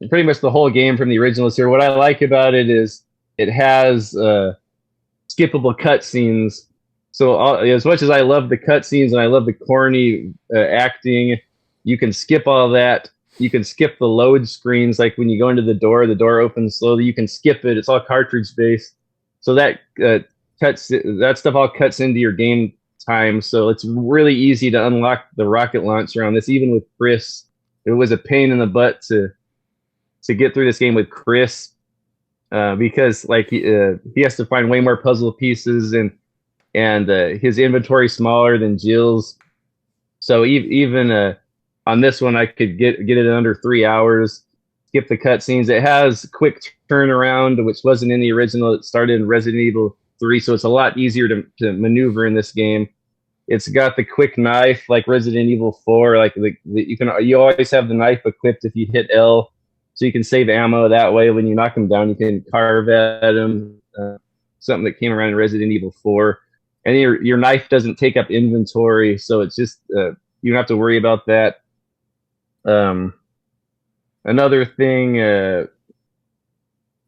pretty much the whole game from the original is here. What I like about it is it has skippable cutscenes. So as much as I love the cutscenes and I love the corny acting, you can skip all that. You can skip the load screens. Like when you go into the door opens slowly. You can skip it. It's all cartridge based. So that that stuff all cuts into your game time. So it's really easy to unlock the rocket launcher on this. Even with Chris, it was a pain in the butt to get through this game with Chris because like he has to find way more puzzle pieces and his inventory smaller than Jill's. So even on this one, I could get it in under 3 hours. Skip the cutscenes. It has quick turnaround, which wasn't in the original. It started in Resident Evil 3, so it's a lot easier to maneuver in this game. It's got the quick knife like Resident Evil 4. Like you always have the knife equipped if you hit L, so you can save ammo that way. When you knock them down, you can carve at them. Something that came around in Resident Evil 4. And your knife doesn't take up inventory, so it's just you don't have to worry about that. Another thing, you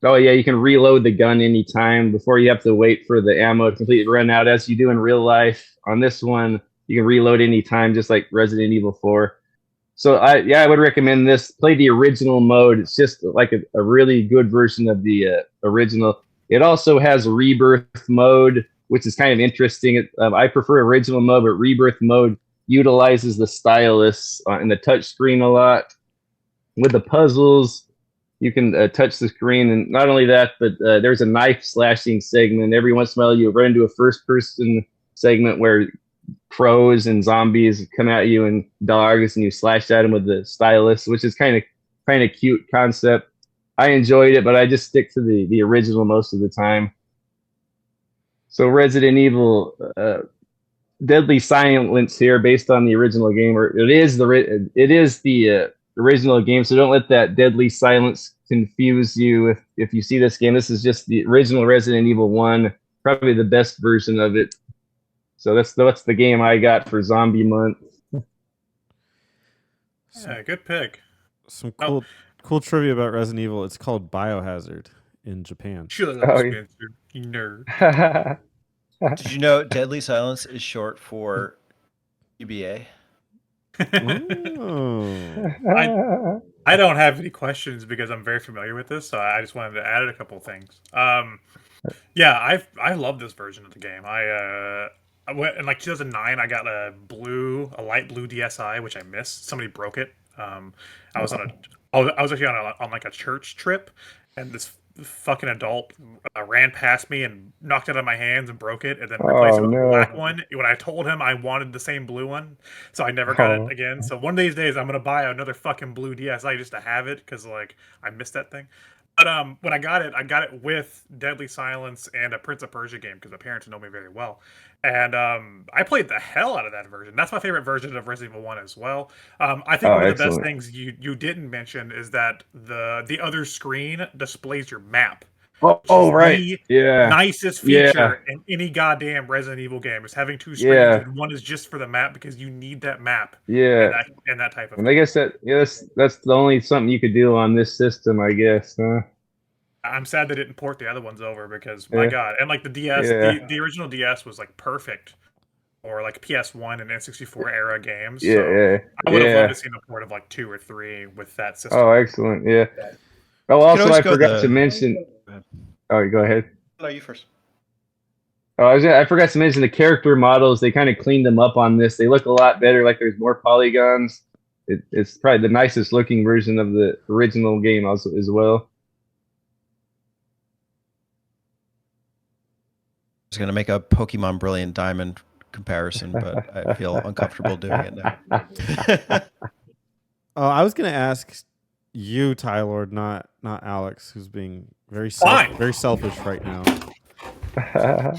can reload the gun anytime before you have to wait for the ammo to completely run out, as you do in real life. On this one, you can reload anytime, just like Resident Evil 4. So I would recommend this. Play the original mode. It's just like a really good version of the original. It also has Rebirth mode, which is kind of interesting. I prefer original mode, but Rebirth mode utilizes the stylus and the touch screen a lot. With the puzzles, you can touch the screen, and not only that, but there's a knife slashing segment. Every once in a while, you run into a first-person segment where crows and zombies come at you and dogs, and you slash at them with the stylus, which is kind of cute concept. I enjoyed it, but I just stick to the original most of the time. So Resident Evil deadly silence here based on the original game, or it is the original game. So don't let that deadly silence confuse you. If you see this game, this is just the original Resident Evil 1, probably the best version of it. So that's the game I got for Zombie Month. Yeah, good pick. Some cool trivia about Resident Evil. It's called Biohazard in Japan. Shut up, Oh, yeah. Spencer, you nerd. Did you know Deadly Silence is short for UBA? Oh. I don't have any questions because I'm very familiar with this, so I just wanted to add a couple things. Yeah, I love this version of the game. I went in like 2009. I got a light blue DSi, which I missed. Somebody broke it. I was actually on like a church trip, and this fucking adult ran past me and knocked it out of my hands and broke it, and then replaced it with a black one. When I told him I wanted the same blue one, so I never got it again. So one of these days I'm gonna buy another fucking blue DSi just to have it because like I missed that thing. But when I got it with Deadly Silence and a Prince of Persia game because my parents know me very well, and I played the hell out of that version. That's my favorite version of Resident Evil 1 as well. I think one of the best things you didn't mention is that the other screen displays your map. Right. The nicest feature in any goddamn Resident Evil game is having two screens, and one is just for the map because you need that map. Yeah. And that type of thing. I guess that's the only something you could do on this system, I guess. Huh? I'm sad they didn't port the other ones over because my god, and like the DS, the original DS was like perfect for like PS1 and N64 era games. I would have loved to see a port of like 2 or 3 with that system. Oh, excellent! Yeah. Oh, also I forgot to mention. Oh, go ahead. No, you first. Oh, I forgot to mention the character models. They kind of cleaned them up on this. They look a lot better. Like there's more polygons. It's probably the nicest looking version of the original game also as well. I was going to make a Pokemon Brilliant Diamond comparison, but I feel uncomfortable doing it now. I was going to ask you, Tylord, not Alex, who's being very selfish right now. I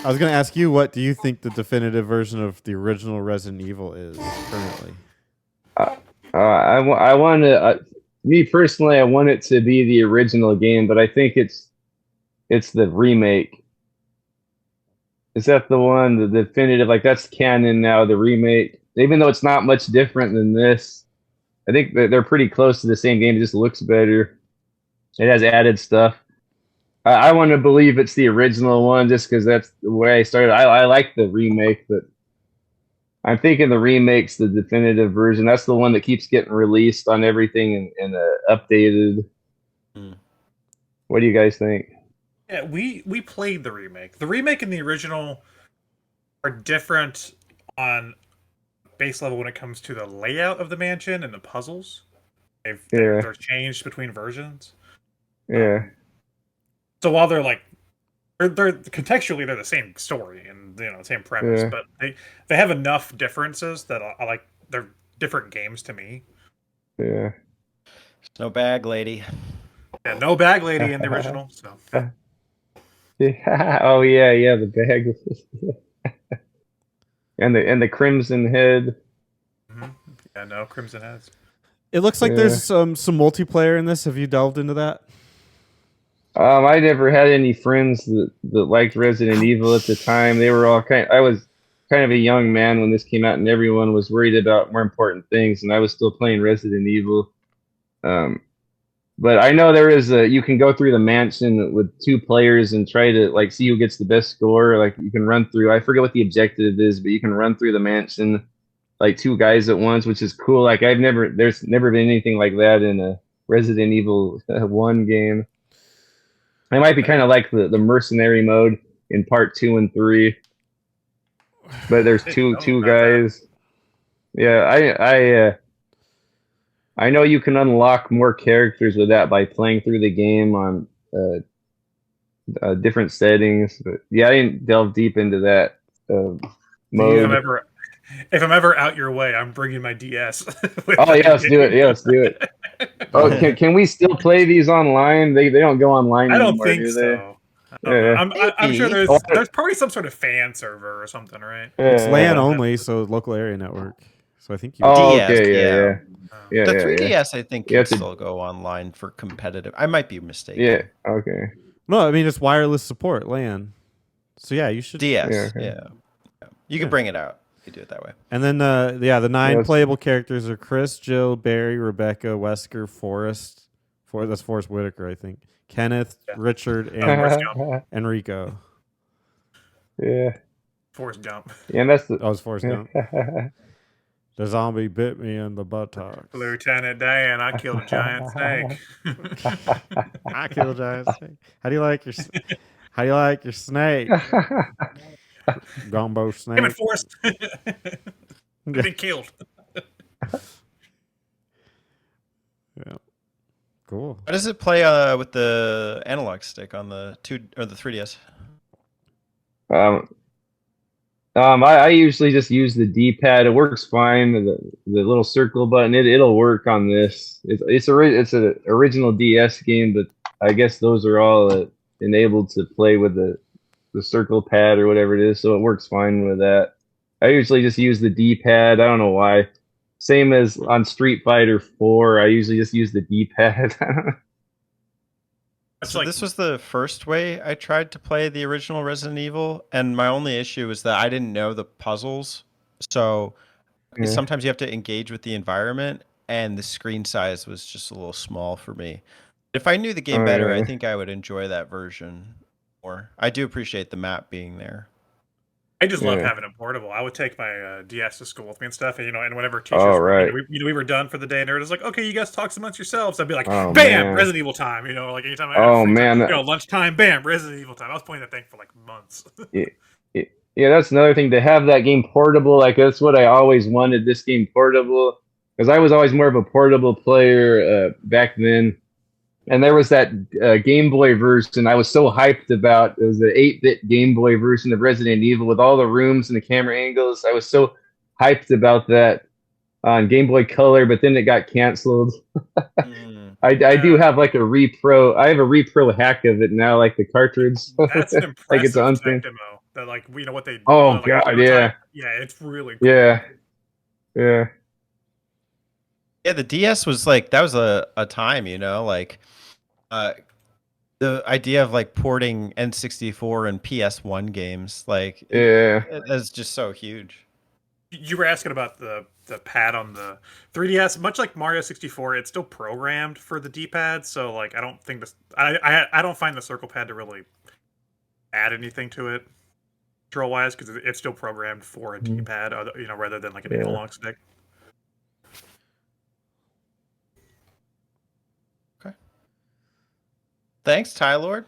was going to ask you, what do you think the definitive version of the original Resident Evil is currently? I want to, me personally, I want it to be the original game, but I think it's the remake. Is that the one, the definitive? Like that's canon now, the remake. Even though it's not much different than this, I think that they're pretty close to the same game. It just looks better. It has added stuff. I want to believe it's the original one just because that's the way I started. I like the remake, but I'm thinking the remake's the definitive version. That's the one that keeps getting released on everything and updated. What do you guys think? Yeah, we played the remake. The remake and the original are different on base level when it comes to the layout of the mansion and the puzzles. They're changed between versions. Yeah. So while they're like they're contextually they're the same story and the same premise, but they have enough differences that I like. They're different games to me. Yeah. No bag lady. Yeah, no bag lady in the original. So. Yeah. Oh yeah, the bag. and the crimson head. Mm-hmm. Yeah, no crimson heads. It looks like there's some multiplayer in this. Have you delved into that? I never had any friends that liked Resident Evil at the time. They were all I was kind of a young man when this came out, and everyone was worried about more important things, and I was still playing Resident Evil. But I know there is you can go through the mansion with 2 players and try to like see who gets the best score. Like you can run through. I forget what the objective is, but you can run through the mansion like 2 guys at once, which is cool. Like there's never been anything like that in a Resident Evil 1 game. It might be kind of like the mercenary mode in part 2 and 3, but there's two guys. Yeah, I know you can unlock more characters with that by playing through the game on different settings. But yeah, I didn't delve deep into that mode. If I'm ever out your way, I'm bringing my DS. Oh yeah, let's do it. Yeah, let's do it. Oh, can we still play these online? They don't go online anymore, I don't think do so. Yeah. I'm sure Maybe. there's probably some sort of fan server or something, right? It's LAN Yeah. only, so local area network. So I think you. Oh, DS, okay. yeah. Yeah. Yeah. The Yeah. 3DS, I think, You have can to- still go online for competitive. I might be mistaken. Yeah. Okay. No, I mean it's wireless support LAN. So yeah, you should. DS, Yeah, yeah. okay. You Yeah. can bring it out. You do it that way. And then the 9 Yes. playable characters are Chris, Jill, Barry, Rebecca, Wesker, Forrest. That's Forrest Whitaker, I think. Kenneth, Yeah. Richard, Oh, and Forrest Gump. Enrico. Yeah. Forrest Gump. Yeah. And that's the. Oh, it's Forrest Gump. The zombie bit me in the buttocks. Lieutenant Dan, I killed a giant snake. I killed a giant snake. How do you like your snake? Gumbo snake. Damn it, Forrest. I've been killed. Yeah. Cool. How does it play with the analog stick on the 3DS? I usually just use the D-pad. It works fine. The little circle button, it'll work on this. It's an original DS game, but I guess those are all enabled to play with the circle pad or whatever it is, so it works fine with that. I usually just use the D-pad. I don't know why. Same as on Street Fighter 4, I usually just use the D-pad. So this was the first way I tried to play the original Resident Evil, and my only issue was that I didn't know the puzzles. So Yeah. sometimes you have to engage with the environment, and the screen size was just a little small for me. If I knew the game Oh, better, yeah. I think I would enjoy that version more. I do appreciate the map being there. I just love Yeah. having it portable. I would take my DS to school with me and stuff, and and whenever teachers, Oh, right. we were done for the day, and they were just like, "Okay, you guys talk amongst yourselves." I'd be like, Oh, "Bam, man. Resident Evil time!" Like anytime I had Oh, free time, man. lunchtime, bam, Resident Evil time. I was playing that thing for like months. Yeah, that's another thing, to have that game portable. Like, that's what I always wanted, this game portable, because I was always more of a portable player back then. And there was that Game Boy version I was so hyped about. It was the 8-bit Game Boy version of Resident Evil with all the rooms and the camera angles. I was so hyped about that on Game Boy Color, but then it got canceled. I do have like a repro. I have a repro hack of it now, like the cartridge. That's an impressive Like, it's tech unthing. demo. That what they. Oh, like, God, prototype. yeah. Yeah, it's really cool. Yeah. Yeah. Yeah, the DS was like, that was a time, like the idea of like porting N64 and PS1 games, like Yeah. that's just so huge. You were asking about the pad on the 3DS. Much like Mario 64, it's still programmed for the D-pad. So like, I don't think this. I don't find the circle pad to really add anything to it, control wise, because it's still programmed for a D-pad, rather than like an analog stick. Okay. Thanks, Tylord.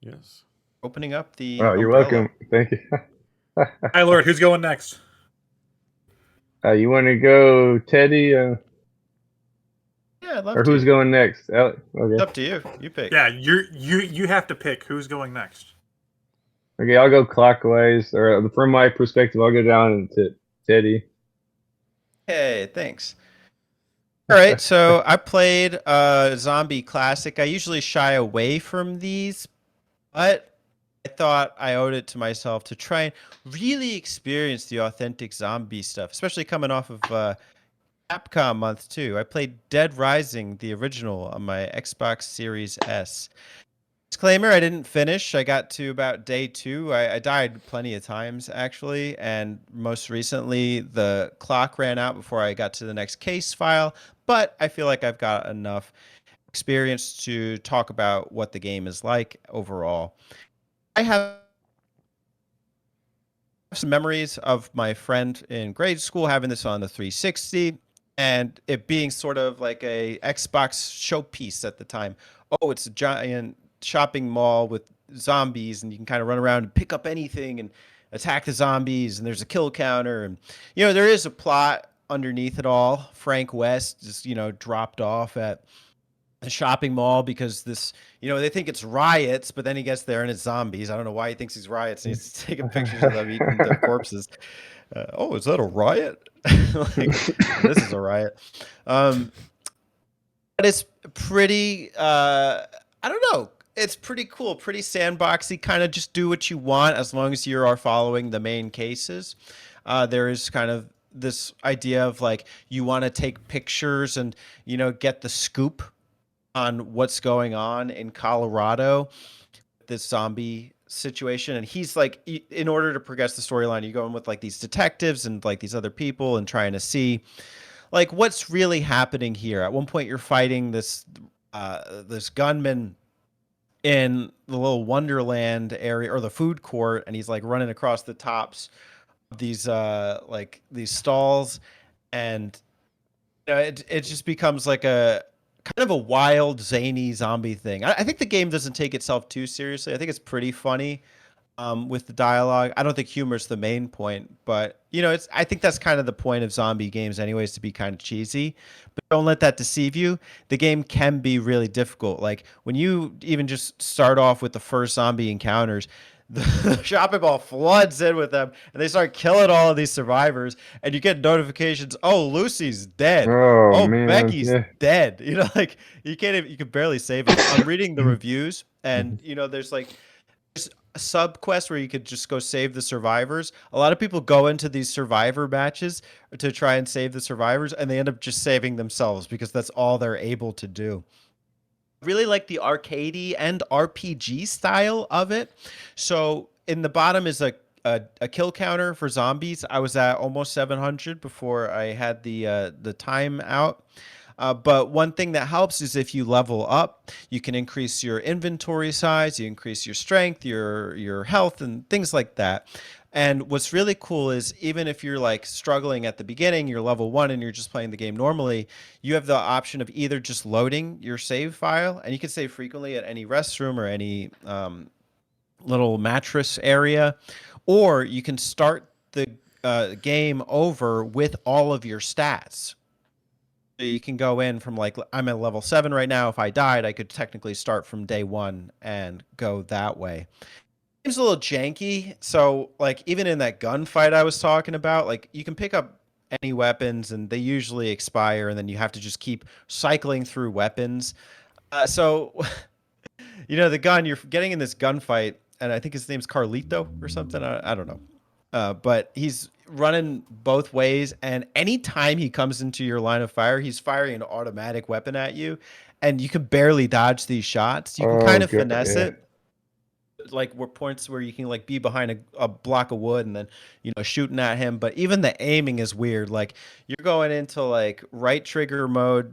Yes. Opening up the. Oh, you're umbrella. welcome. Thank you. Hi, Lord. Who's going next? You want to go, Teddy? Yeah, I'd love Or to. who's going next? It's Okay. up to you. You pick. Yeah, you have to pick who's going next. Okay, I'll go clockwise. Or from my perspective, I'll go down to Teddy. Hey, thanks. All right, so I played Zombie Classic. I usually shy away from these, but I thought I owed it to myself to try and really experience the authentic zombie stuff, especially coming off of Capcom month too. I played Dead Rising, the original, on my Xbox Series S. Disclaimer, I didn't finish. I got to about day 2. I died plenty of times, actually, and most recently the clock ran out before I got to the next case file, but I feel like I've got enough experience to talk about what the game is like overall. I have some memories of my friend in grade school having this on the 360 and it being sort of like a Xbox showpiece at the time. Oh, it's a giant shopping mall with zombies and you can kind of run around and pick up anything and attack the zombies and there's a kill counter and there is a plot underneath it all. Frank West just dropped off at the shopping mall because this they think it's riots, but then he gets there and it's zombies. I don't know why he thinks he's riots and he's taking pictures of them eating their corpses. Oh, is that a riot? Like, this is a riot. But it's pretty I don't know. it's pretty cool, pretty sandboxy. Kind of just do what you want as long as you are following the main cases. There is kind of this idea of like you want to take pictures and get the scoop on what's going on in Colorado, this zombie situation. And he's like, in order to progress the storyline, you go in with like these detectives and like these other people and trying to see like what's really happening here. At one point, you're fighting this gunman in the little Wonderland area or the food court, and he's like running across the tops of these stalls, and it just becomes like a kind of a wild, zany zombie thing. I think the game doesn't take itself too seriously. I think it's pretty funny with the dialogue. I don't think humor's the main point, but I think that's kind of the point of zombie games, anyways, to be kind of cheesy. But don't let that deceive you. The game can be really difficult. Like when you even just start off with the first zombie encounters, the shopping mall floods in with them, and they start killing all of these survivors. And you get notifications: "Oh, Lucy's dead. Oh Oh, man, Becky's yeah. dead." Like you can't even, you can barely save them. I'm reading the reviews, and there's like a sub quest where you could just go save the survivors. A lot of people go into these survivor matches to try and save the survivors, and they end up just saving themselves because that's all they're able to do. Really like the arcadey and RPG style of it. So in the bottom is a kill counter for zombies. I was at almost 700 before I had the time out. But one thing that helps is if you level up, you can increase your inventory size, you increase your strength, your health, and things like that. And what's really cool is even if you're like struggling at the beginning, you're level 1 and you're just playing the game normally, you have the option of either just loading your save file, and you can save frequently at any restroom or any little mattress area, or you can start the game over with all of your stats. So you can go in from like, I'm at level 7 right now. If I died, I could technically start from day 1 and go that way. It's a little janky. So like even in that gunfight I was talking about, like you can pick up any weapons and they usually expire, and then you have to just keep cycling through weapons. So the gun, you're getting in this gunfight, and I think his name's Carlito or something. I don't know. But he's running both ways, and anytime he comes into your line of fire, he's firing an automatic weapon at you, and you can barely dodge these shots. You can kind of God, finesse yeah. it, like where points where you can like be behind a block of wood and then shooting at him. But even the aiming is weird. Like you're going into like right trigger mode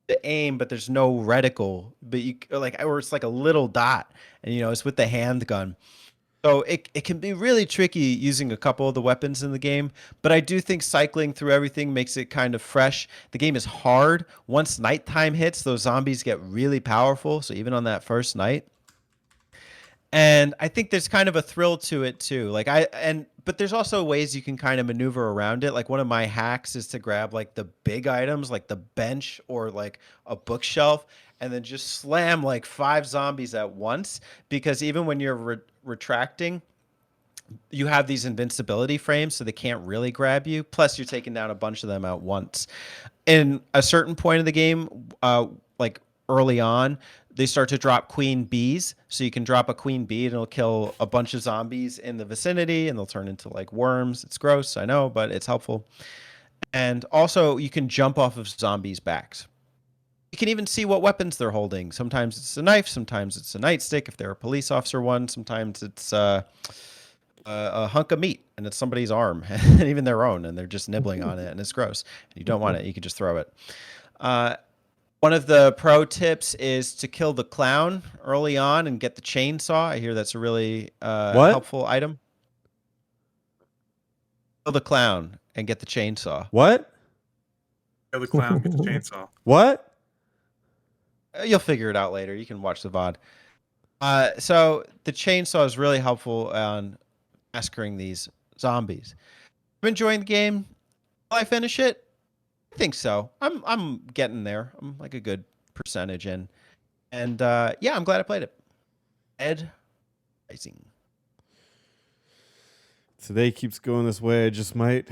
to aim, but there's no reticle, but you like, or it's like a little dot, and it's with the handgun. So it can be really tricky using a couple of the weapons in the game, but I do think cycling through everything makes it kind of fresh. The game is hard. Once nighttime hits, those zombies get really powerful. So even on that first night, and I think there's kind of a thrill to it too. But there's also ways you can kind of maneuver around it. Like one of my hacks is to grab like the big items, like the bench or like a bookshelf, and then just slam like 5 zombies at once. Because even when you're retracting, you have these invincibility frames, so they can't really grab you. Plus, you're taking down a bunch of them at once. In a certain point of the game, like early on, they start to drop queen bees. So you can drop a queen bee and it'll kill a bunch of zombies in the vicinity, and they'll turn into like worms. It's gross, I know, but it's helpful. And also, you can jump off of zombies' backs. You can even see what weapons they're holding. Sometimes it's a knife, sometimes it's a nightstick if they're a police officer one, sometimes it's a hunk of meat and it's somebody's arm and even their own, and they're just nibbling on it, and it's gross. And you don't want it, you can just throw it. One of the pro tips is to kill the clown early on and get the chainsaw. I hear that's a really helpful item. Kill the clown and get the chainsaw. What? Kill the clown, get the chainsaw. What? You'll figure it out later. You can watch the VOD. So the chainsaw is really helpful on massacring these zombies. I'm enjoying the game. Will I finish it? I think so. I'm getting there. I'm like a good percentage in. And yeah, I'm glad I played it. Ed Rising. Today keeps going this way. I just might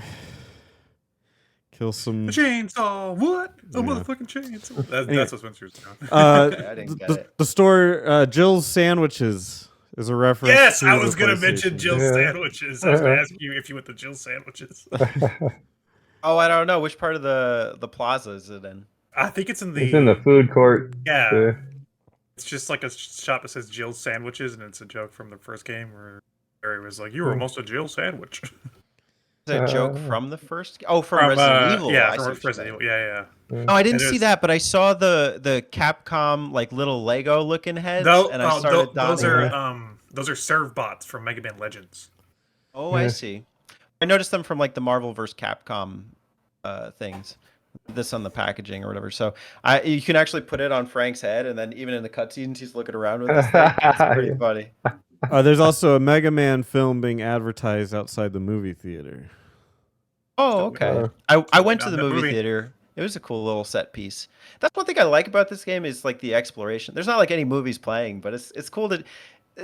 Kill some. The chainsaw, what? A Yeah. motherfucking chainsaw. Anyway. That's what Spencer's doing. I didn't get it. The store Jill's Sandwiches is a reference. Yes, to I the was going to mention PlayStation. Jill's Yeah. sandwiches. I was going to ask you if you went to Jill's sandwiches. Oh, I don't know which part of the plaza is it in. I think it's in It's in the food court. Yeah. Yeah. It's just like a shop that says Jill's sandwiches, and it's a joke from the first game where Barry was like, "You were almost a Jill sandwich." Is that a joke from the first? Oh, from Resident Evil. Yeah, I see from what you're Resident saying. Evil. Yeah. Oh, I didn't And see there's- that, but I saw the Capcom like little Lego looking heads, and I started those are serve bots from Mega Man Legends. Oh, I Yeah. see. I noticed them from like the Marvel vs. Capcom things. This on the packaging or whatever. So you can actually put it on Frank's head, and then even in the cutscenes, he's looking around with this thing. It's pretty Yeah. funny. There's also a Mega Man film being advertised outside the movie theater. Oh, okay. I went to the movie theater. It was a cool little set piece. That's one thing I like about this game is like the exploration. There's not like any movies playing, but it's cool to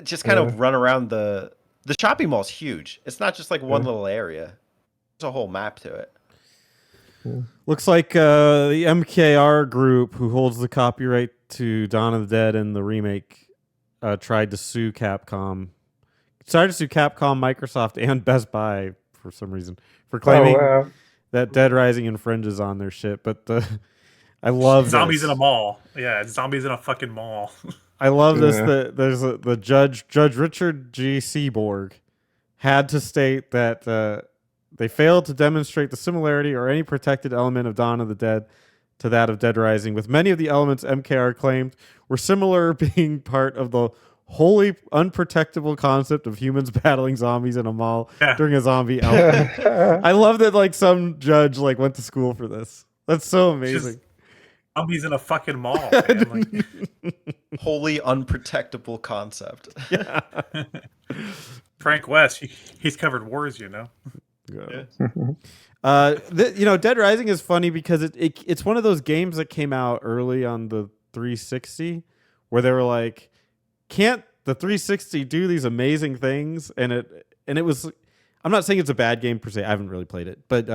just kind of run around the shopping mall's huge. It's not just like one little area. There's a whole map to it. Looks like the MKR group, who holds the copyright to Dawn of the Dead and the remake, tried to sue Capcom. Started to sue Capcom, Microsoft, and Best Buy for some reason for claiming that Dead Rising infringes on their shit. But I love Zombies this. in a mall. Yeah, zombies in a fucking mall. I love this. Yeah. That there's the Judge Richard G. Seaborg had to state that they failed to demonstrate the similarity or any protected element of Dawn of the Dead to that of Dead Rising, with many of the elements MKR claimed were similar being part of the wholly unprotectable concept of humans battling zombies in a mall during a zombie outbreak. I love that like some judge like went to school for this. That's so amazing. Zombies in a fucking mall. Man. Like, Wholly unprotectable concept. Frank West, he's covered wars, you know. Dead Rising is funny because it's one of those games that came out early on the 360 where they were like, can't the 360 do these amazing things? And it was, I'm not saying it's a bad game per se. I haven't really played it, but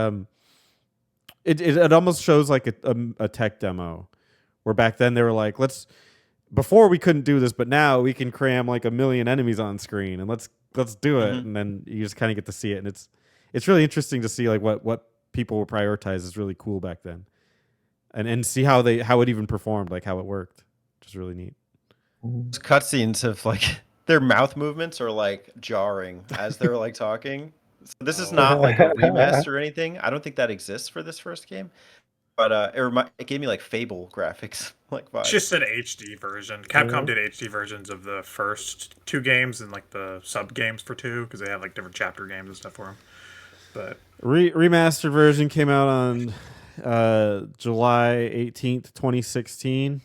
it almost shows like a tech demo where back then they were like, before we couldn't do this, but now we can cram like 1 million enemies on screen and let's do it. And then you just kind of get to see it. And it's really interesting to see like what people will prioritize is really cool back then, and see how it even performed, like how it worked, which is really neat. Those cutscenes of like their mouth movements are like jarring as they're like talking. So this is not like a remaster or anything. I don't think that exists for this first game, but it gave me like Fable graphics, like vibes. It's just an HD version. Capcom did HD versions of the first 2 games and like the sub games for 2 because they have like different chapter games and stuff for them. But Remastered version came out on July 18th, 2016.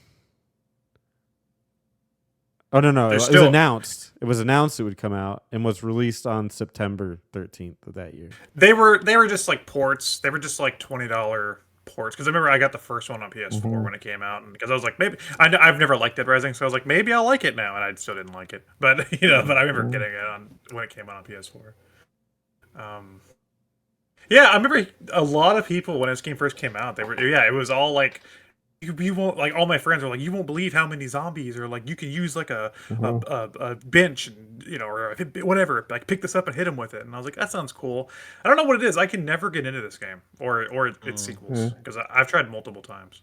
Oh no! It was announced. It was announced it would come out and was released on September 13th of that year. they were just like ports. They were just like $20 ports because I remember I got the first one on PS4 when it came out, and because I was like, maybe I've never liked Dead Rising, so I was like, maybe I'll like it now, and I still didn't like it. But but I remember getting it on when it came out on PS4. Yeah, I remember a lot of people when this game first came out. It was all like, you won't, like, all my friends were like, you won't believe how many zombies, or like you can use like a bench, and or whatever, like pick this up and hit them with it. And I was like, that sounds cool. I don't know what it is. I can never get into this game or its sequels because I've tried multiple times.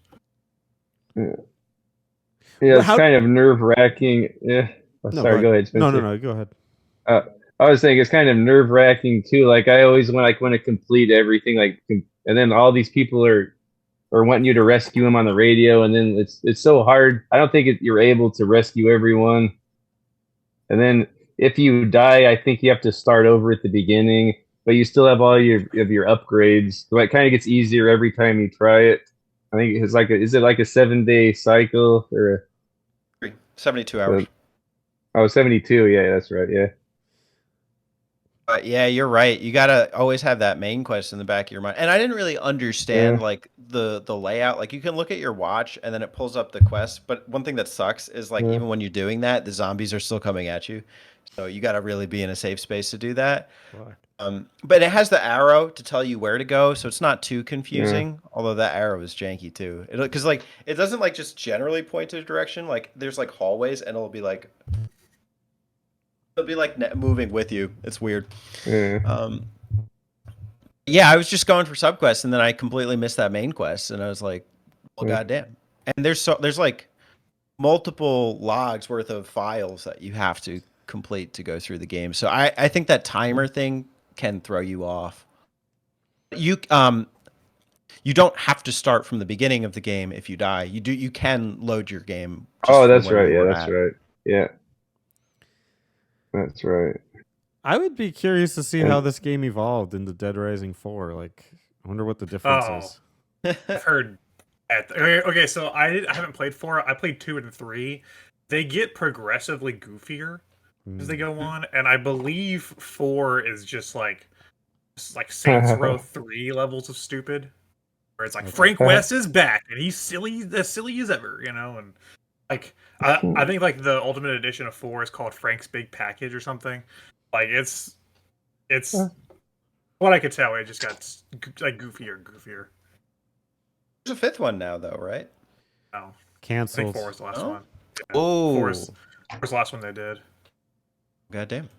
Yeah, it's kind of nerve wracking. Yeah, sorry, go ahead, Spencer. No, go ahead. I was saying it's kind of nerve wracking too. Like I always want to complete everything, and then all these people are wanting you to rescue them on the radio, and then it's so hard. I don't think you're able to rescue everyone. And then if you die, I think you have to start over at the beginning, but you still have all your upgrades. So it kind of gets easier every time you try it. I think it's like is it like a 7-day cycle or 72 hours? 72. Yeah, that's right. Yeah. Yeah, you're right. You gotta always have that main quest in the back of your mind. And I didn't really understand like the layout. Like you can look at your watch and then it pulls up the quest. But one thing that sucks is like even when you're doing that, the zombies are still coming at you. So you gotta really be in a safe space to do that. But it has the arrow to tell you where to go, so it's not too Yeah. confusing. Although that arrow is janky too. Because like it doesn't like just generally point to a direction. Like there's like hallways, and it'll be like moving with you. It's weird. Yeah. Um, yeah, I was just going for subquests, and then I completely missed that main quest, and I was like, well, Yeah. goddamn. And there's like multiple logs worth of files that you have to complete to go through the game. So I think that timer thing can throw you off. You don't have to start from the beginning of the game if you die. You can load your game just Oh, from that's where right. you Yeah, were that's at. right. Yeah, that's right. I would be curious to see how And this game evolved into Dead Rising 4. Like, I wonder what the difference Oh. is. I've heard. Okay, so I haven't played 4. I played 2 and 3. They get progressively goofier as they go on, and I believe 4 is just like Saints Row 3 levels of stupid, where it's like Frank West is back and he's as silly as ever, and like I think like the ultimate edition of 4 is called Frank's Big Package or something. Like it's what I could tell. It just got like goofier and goofier. There's a fifth one now, though, right? No, I think Canceled. 4 is the last Oh? one. Yeah, Oh, 4 is the last one they did. goddamn!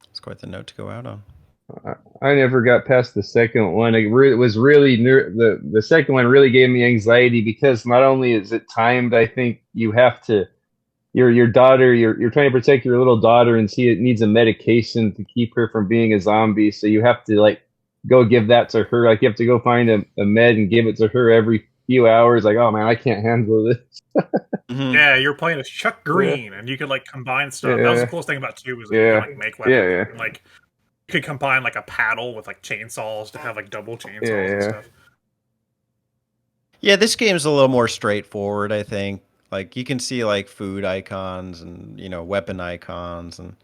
It's quite the note to go out on. I never got past the second one. It was really the second one really gave me anxiety because not only is it timed, I think you have to your daughter you're trying to protect your little daughter and she needs a medication to keep her from being a zombie. So you have to like go give that to her. Like you have to go find a med and give it to her every few hours. Like, oh man, I can't handle this. Mhm. Yeah, you're playing as Chuck Green, and you could like combine stuff. That was the coolest thing about 2 was that you Yeah. could like make weapons. Yeah. And, like you could combine like a paddle with like chainsaws to have like double chainsaws and Yeah. stuff. Yeah, this game's a little more straightforward, I think. Like you can see like food icons and weapon icons and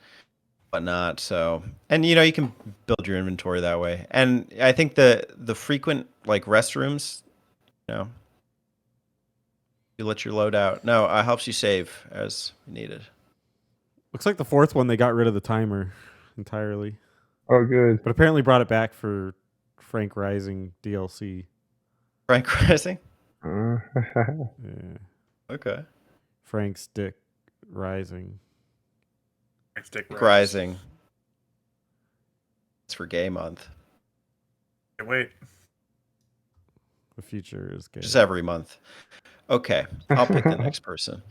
whatnot. So and you can build your inventory that way. And I think the frequent like restrooms, you know, you let your load out. No, helps you save as needed. Looks like the fourth one, they got rid of the timer entirely. Oh, good. But apparently brought it back for Frank Rising DLC. Frank Rising? Uh, Yeah. Okay. Frank's Dick Rising. Stick Frank Rising. It's for gay month. Wait. The future is gay. Just every month. Okay. I'll pick the next person.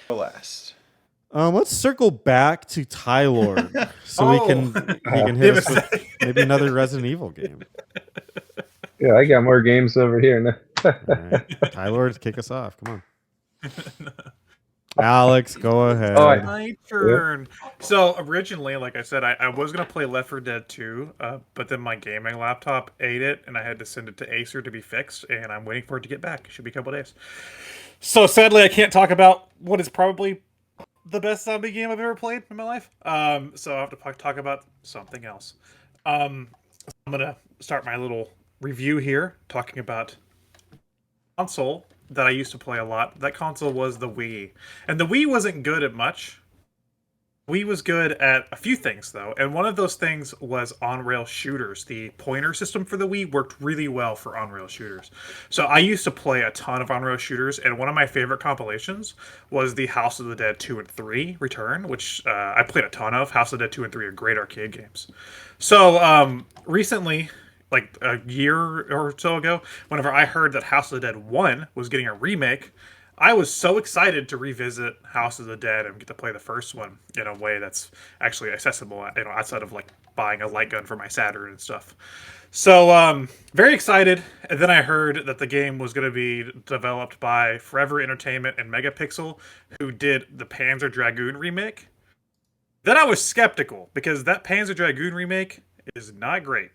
Go last. Let's circle back to Tylord so he can hit us with maybe another Resident Evil game. yeah, I got more games over here. All right. Tylord, kick us off. Come on. Alex, go ahead. Oh, My turn. So originally, like I said, I was gonna play Left 4 Dead 2, but then my gaming laptop ate it, and I had to send it to Acer to be fixed, and I'm waiting for it to get back. It should be a couple days. So sadly, I can't talk about what is probably the best zombie game I've ever played in my life. So I have to talk about something else. I'm gonna start my little review here, talking about console that I used to play a lot. That console was the Wii, and the Wii wasn't good at much. Wii was good at a few things though, and one of those things was on-rail shooters. The pointer system for the Wii worked really well for on-rail shooters. So I used to play a ton of on-rail shooters, and one of my favorite compilations was the House of the Dead 2 and 3 Return, which I played a ton of. House of the Dead 2 and 3 are great arcade games. So recently, like a year or so ago, whenever I heard that House of the Dead 1 was getting a remake, I was so excited to revisit House of the Dead and get to play the first one in a way that's actually accessible, outside of like buying a light gun for my Saturn and stuff. So, very excited. And then I heard that the game was going to be developed by Forever Entertainment and Megapixel, who did the Panzer Dragoon remake. Then I was skeptical because that Panzer Dragoon remake is not great.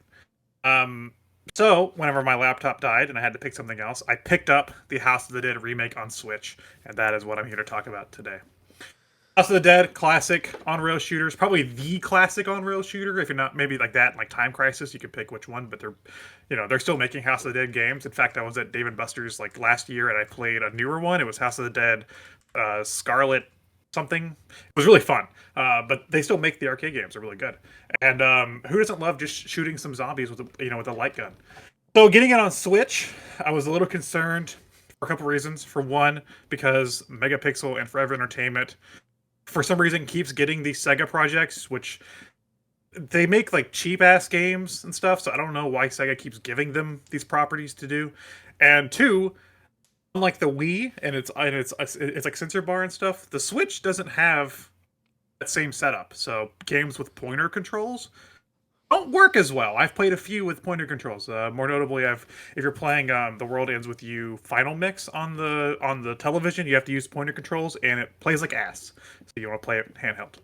So, whenever my laptop died and I had to pick something else, I picked up the House of the Dead remake on Switch, and that is what I'm here to talk about today. House of the Dead, classic on-rail shooters, probably the classic on-rail shooter. If you're not, maybe like that, like Time Crisis, you could pick which one. But they're still making House of the Dead games. In fact, I was at Dave & Buster's like last year, and I played a newer one. It was House of the Dead, Scarlet something. It was really fun. But they still make the arcade games. They're really good. And who doesn't love just shooting some zombies with with a light gun? So getting it on Switch, I was a little concerned for a couple reasons. For one, because Megapixel and Forever Entertainment, for some reason, keeps getting these Sega projects, which they make like cheap ass games and stuff. So I don't know why Sega keeps giving them these properties to do. And two, unlike the Wii and it's like sensor bar and stuff, the Switch doesn't have that same setup. So games with pointer controls don't work as well. I've played a few with pointer controls. More notably, if you're playing The World Ends With You Final Mix on the television, you have to use pointer controls, and it plays like ass. So you want to play it handheld.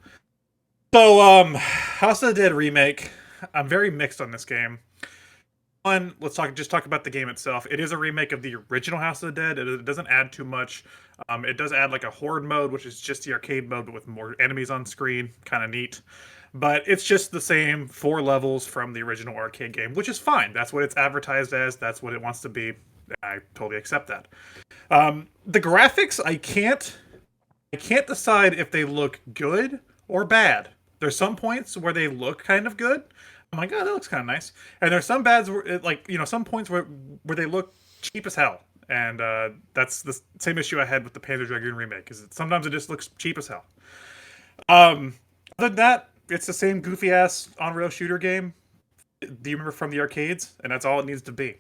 So, House of the Dead remake. I'm very mixed on this game. One, let's talk about the game itself. It is a remake of the original House of the Dead. It doesn't add too much. It does add like a horde mode, which is just the arcade mode, but with more enemies on screen. Kind of neat. But it's just the same 4 levels from the original arcade game, which is fine. That's what it's advertised as. That's what it wants to be. I totally accept that. The graphics, I can't decide if they look good or bad. There's some points where they look kind of good. I'm like, oh, that looks kind of nice. And there's some bads where, some points where they look cheap as hell. And that's the same issue I had with the Panzer Dragoon remake. Is that sometimes it just looks cheap as hell. Other than that, it's the same goofy ass on-rail shooter game. Do you remember from the arcades? And that's all it needs to be.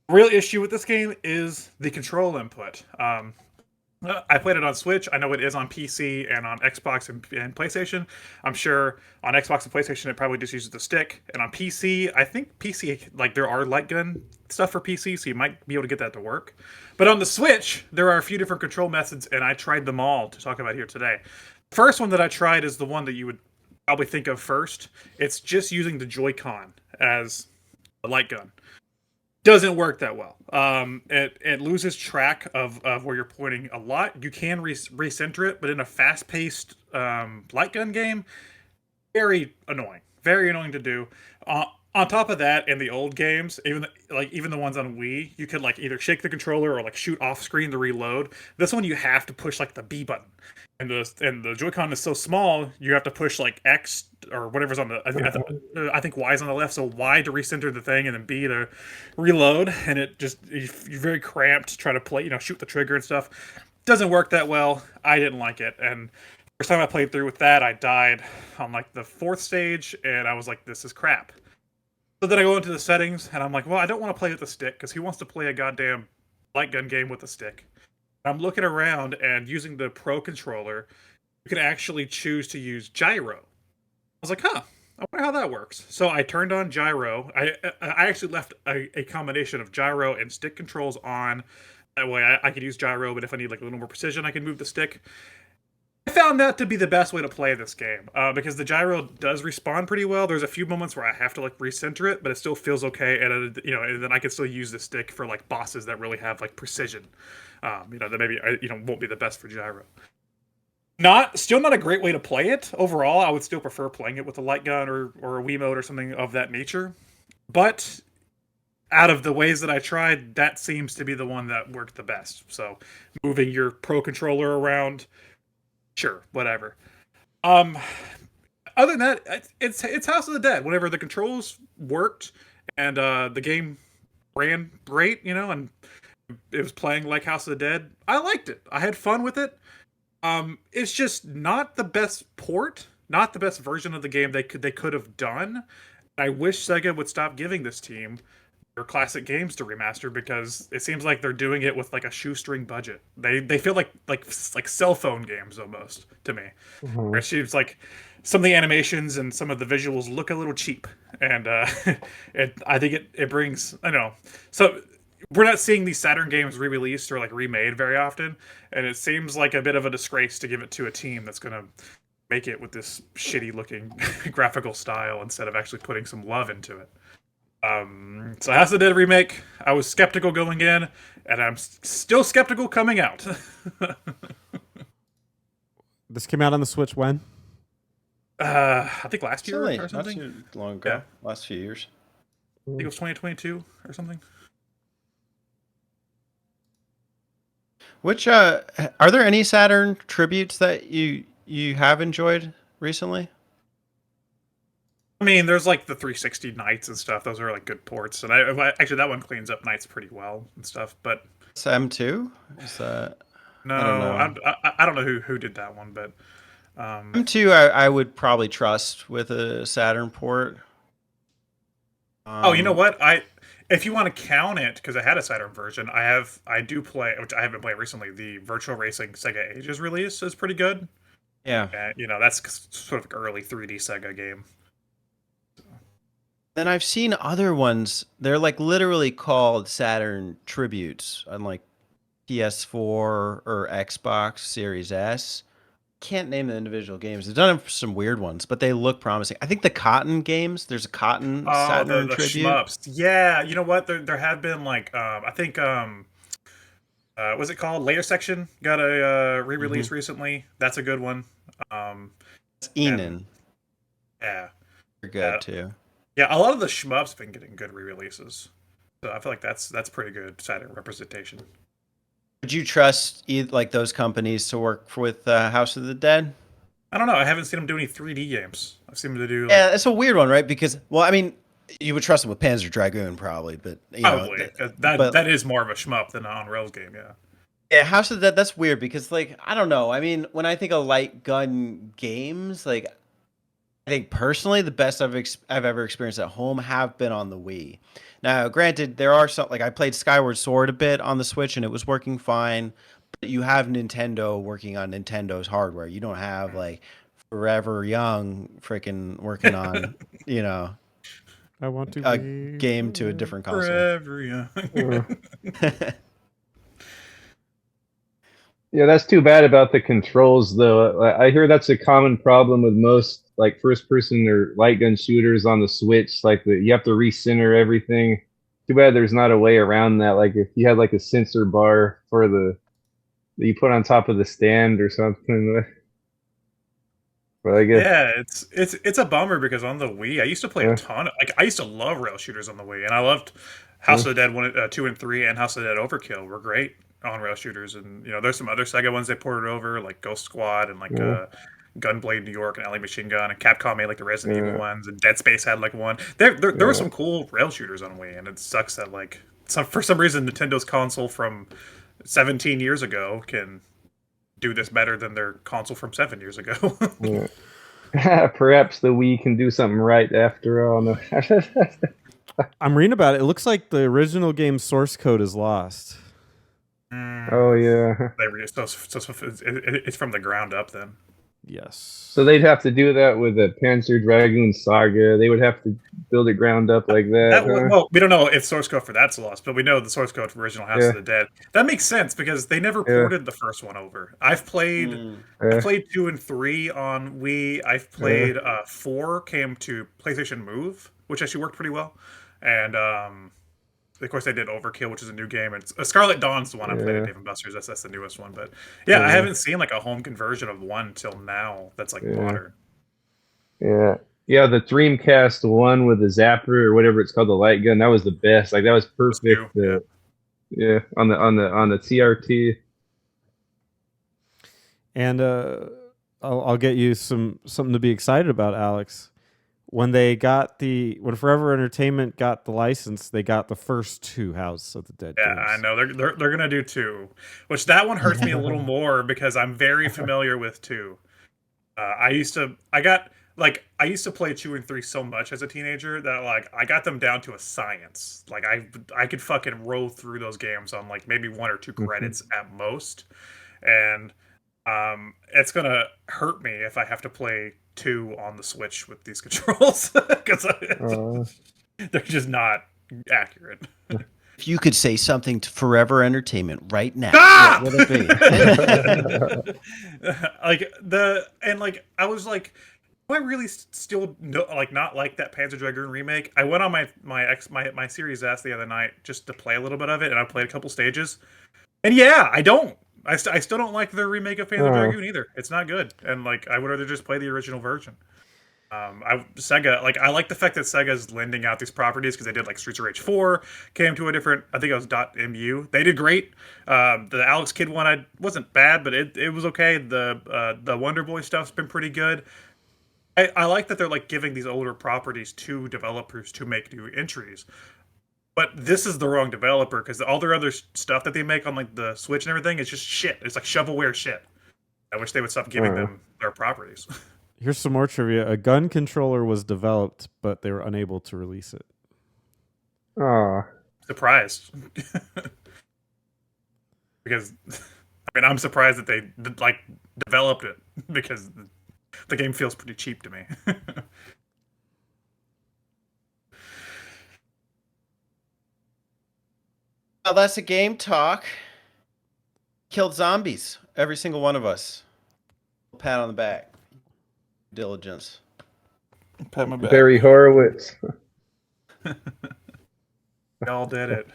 The real issue with this game is the control input. I played it on Switch. I know it is on PC and on Xbox and PlayStation. I'm sure on Xbox and PlayStation it probably just uses the stick. And on PC, I think PC, like there are light gun stuff for PC, so you might be able to get that to work. But on the Switch, there are a few different control methods, and I tried them all to talk about here today. The first one that I tried is the one that you would probably think of first. It's just using the Joy-Con as a light gun. Doesn't work that well. It loses track of where you're pointing a lot. You can recenter it, but in a fast-paced light gun game, very annoying to do. On top of that, in the old games, even the ones on Wii, you could like either shake the controller or like shoot off screen to reload. This one you have to push like the B button, and the Joy-Con is so small you have to push like X or whatever's on the. I think Y is on the left, so Y to recenter the thing, and then B to reload. And it just you're very cramped to try to play, shoot the trigger and stuff. Doesn't work that well. I didn't like it, and first time I played through with that, I died on like the 4th stage, and I was like, this is crap. So then I go into the settings, and I'm like, well, I don't want to play with the stick, because who wants to play a goddamn light gun game with a stick? I'm looking around, and using the Pro controller, you can actually choose to use gyro. I was like, huh, I wonder how that works. So I turned on gyro. I actually left a combination of gyro and stick controls on. That way I could use gyro, but if I need like a little more precision, I can move the stick. I found that to be the best way to play this game because the gyro does respawn pretty well. There's a few moments where I have to like recenter it, but it still feels okay, and and then I can still use the stick for like bosses that really have like precision. That maybe won't be the best for gyro. Still not a great way to play it overall. I would still prefer playing it with a light gun or a Wiimote or something of that nature. But out of the ways that I tried, that seems to be the one that worked the best. So moving your Pro controller around. Sure, whatever. Other than that, it's House of the Dead. Whenever the controls worked and the game ran great, and it was playing like House of the Dead, I liked it. I had fun with it. It's just not the best port, not the best version of the game they could have done. I wish Sega would stop giving this team their classic games to remaster, because it seems like they're doing it with like a shoestring budget. They feel like cell phone games almost to me. Mhm. It seems like some of the animations and some of the visuals look a little cheap, and I think it brings, I don't know. So we're not seeing these Saturn games re-released or like remade very often, and it seems like a bit of a disgrace to give it to a team that's gonna make it with this shitty looking graphical style instead of actually putting some love into it. So House of the Dead remake, I was skeptical going in, and I'm still skeptical coming out. This came out on the Switch when? I think last year Really, or something. not too long ago. Yeah. Last few years. I think it was 2022 or something. Which are there any Saturn tributes that you have enjoyed recently? I mean, there's like the 360 Knights and stuff. Those are like good ports, and actually that one cleans up Knights pretty well and stuff. But It's M2? Is that no, I don't know. I don't know who did that one, but M2 I would probably trust with a Saturn port. oh, you know what? If you want to count it, because I had a Saturn version, I do play, which I haven't played recently. The Virtual Racing Sega Ages release is pretty good. Yeah. And, that's sort of an early 3D Sega game. Then I've seen other ones. They're like literally called Saturn tributes on like PS4 or Xbox Series S. Can't name the individual games. They've done some weird ones, but they look promising. I think the Cotton games. There's a Cotton Oh, Saturn the tribute. shmups. Yeah, you know what? There have been like I think what's it called? Layer Section got a re-release recently. That's a good one. It's Enon. Yeah, They're good too. yeah. A lot of the shmups been getting good re-releases, so I feel like that's pretty good Saturn representation. Would you trust like those companies to work with House of the Dead? I don't know. I haven't seen them do any 3D games. I've seen them do like, Yeah, it's a weird one, right? Because well, I mean, you would trust them with Panzer Dragoon probably, but probably that is more of a shmup than an on-rails game. Yeah. Yeah, House of the Dead. That's weird because like I don't know. I mean, when I think of light gun games, like I think personally the best I've ever experienced at home have been on the Wii. Now, granted, there are some like I played Skyward Sword a bit on the Switch and it was working fine. But you have Nintendo working on Nintendo's hardware. You don't have like Forever Young freaking working on I want to a be game to a different console. Forever young. Yeah, that's too bad about the controls, though. I hear that's a common problem with most like first-person or light gun shooters on the Switch. Like you have to recenter everything. Too bad there's not a way around that. Like if you had like a sensor bar for that you put on top of the stand or something. But I guess Yeah, it's a bummer because on the Wii, I used to play a ton. I used to love rail shooters on the Wii, and I loved House of the Dead 1, 2, and 3, and House of the Dead Overkill were great on rail shooters. And there's some other Sega ones they ported over, like Ghost Squad and like Gunblade New York and LA Machine Gun, and Capcom made like the Resident Evil ones, and Dead Space had like one. There were some cool rail shooters on Wii, and it sucks that like for some reason Nintendo's console from 17 years ago can do this better than their console from 7 years ago. perhaps the Wii can do something right after all. No. I'm reading about it. It looks like the original game's source code is lost. Oh yeah. It's from the ground up then. Yes. So they'd have to do that with the Panzer Dragoon Saga. They would have to build it ground up like that. Well, we don't know if source code for that's lost, but we know the source code for original House of the Dead. That makes sense because they never ported the first one over. I've played 2 and 3 on Wii. I've played 4 came to PlayStation Move, which actually worked pretty well. And of course, they did Overkill, which is a new game. And Scarlet Dawn's the one I played at Dave & Buster's. That's the newest one. But I haven't seen like a home conversion of one till now. That's like modern. Yeah, the Dreamcast one with the zapper or whatever it's called, the light gun. That was the best. Like that was perfect. On the TRT. And I'll get you something to be excited about, Alex. When Forever Entertainment got the license, they got the first 2 House of the Dead games. I know they're gonna do 2, which that one hurts me a little more because I'm very familiar with 2. I used to play 2 and 3 so much as a teenager that like I got them down to a science. Like I could fucking roll through those games on like maybe 1 or 2 credits at most, and it's gonna hurt me if I have to play 2 on the Switch with these controls because they're just not accurate. If you could say something to Forever Entertainment right now, what would it be? I was like, do I really still not like that Panzer Dragoon remake? I went on my Series S the other night just to play a little bit of it, and I played a couple stages, and I don't. I still don't like their remake of Panzer Dragoon either. It's not good, and like I would rather just play the original version. Sega, like, I like the fact that Sega's lending out these properties because they did like Streets of Rage 4, came to a different, I think it was .mu. They did great. The Alex Kidd one, I wasn't bad, but it was okay. The Wonder Boy stuff's been pretty good. I like that they're like giving these older properties to developers to make new entries. But this is the wrong developer because all their other stuff that they make on like the Switch and everything is just shit. It's like shovelware shit. I wish they would stop giving them their properties. Here's some more trivia. A gun controller was developed, but they were unable to release it. Oh, Surprised. Because, I mean, I'm surprised that they like developed it because the game feels pretty cheap to me. Well, that's a game talk. Killed zombies, every single one of us. Pat on the back. Diligence. Pat my back. Barry Horowitz. Y'all did it.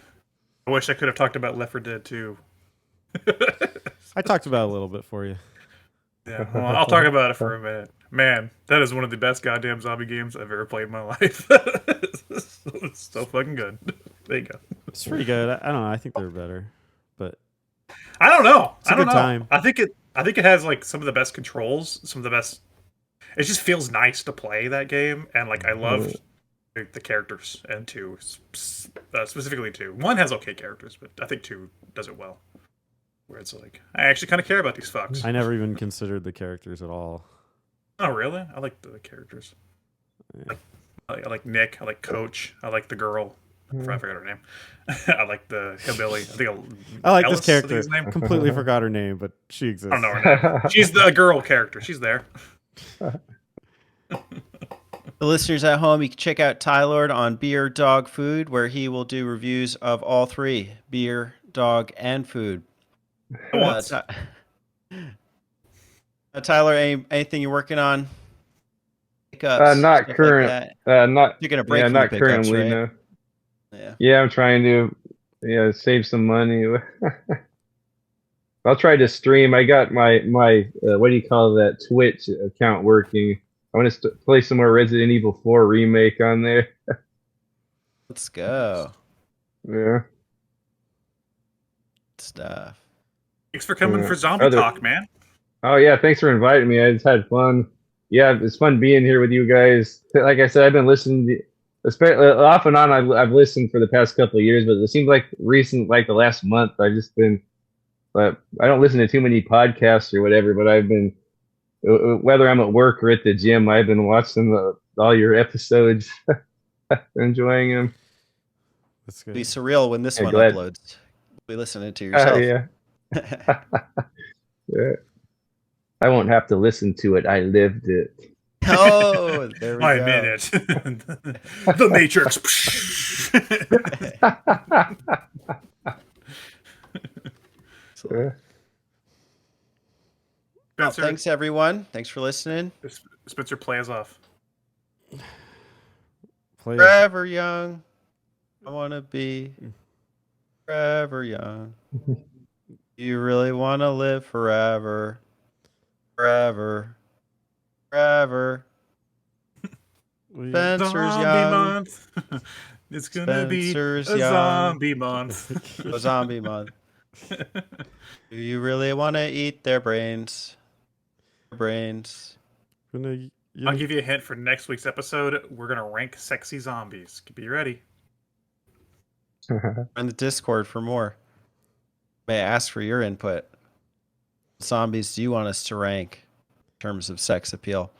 I wish I could have talked about Left 4 Dead 2. I talked about it a little bit for you. Yeah, well, I'll talk about it for a minute. Man, that is one of the best goddamn zombie games I've ever played in my life. It's so fucking good. There you go. It's pretty good. I don't know. I think they're better, but I don't know. It's a I don't good know. time. I think it has like some of the best controls, some of the best. It just feels nice to play that game, and like I love the characters and two, specifically two. One has okay characters, but I think two does it well. Where it's like I actually kind of care about these fucks. I never even considered the characters at all. Oh really? I like the characters. Yeah. I like Nick. I like Coach. I like the girl. I forgot her name. I like the hillbilly. I think I like Ellis, this character. I think his name. Completely forgot her name, but she exists. I don't know her name. She's the girl character. She's there. The listeners at home, you can check out Tylord on Beer, Dog, Food, where he will do reviews of all three, beer, dog, and food. Tyler, anything you're working on? Pickups, Not stuff current. Like that? Not You're gonna break yeah, from not the pickups, currently. right? No. Yeah. Yeah, I'm trying to save some money. I'll try to stream. I got my what do you call that, Twitch account working. I want to play some more Resident Evil 4 remake on there. Let's go. Yeah. Good stuff. Thanks for coming Yeah. for zombie talk, man. Oh yeah, thanks for inviting me. I just had fun. Yeah, it's fun being here with you guys. Like I said, I've been listening off and on. I've listened for the past couple of years, but it seems like the last month, I've just been. But I don't listen to too many podcasts or whatever. But I've been, whether I'm at work or at the gym, I've been watching all your episodes, enjoying them. That's It'll be good. surreal when this one glad. uploads. Be listening to yourself. Yeah. Yeah. I won't have to listen to it. I lived it. Oh, there we I go. mean it. The Matrix. Yeah. Well, Spencer, thanks everyone. Thanks for listening. Spencer, play us off. Play Forever young. I want to be forever young. You really want to live forever. Forever. Forever. Spencer's Zombie young. month. It's gonna Spencer's be a young. zombie month. A zombie month. Do you really want to eat their brains? Their brains. I'll give you a hint for next week's episode. We're gonna rank sexy zombies. Be ready. In the Discord for more. May I ask for your input? What zombies do you want us to rank in terms of sex appeal?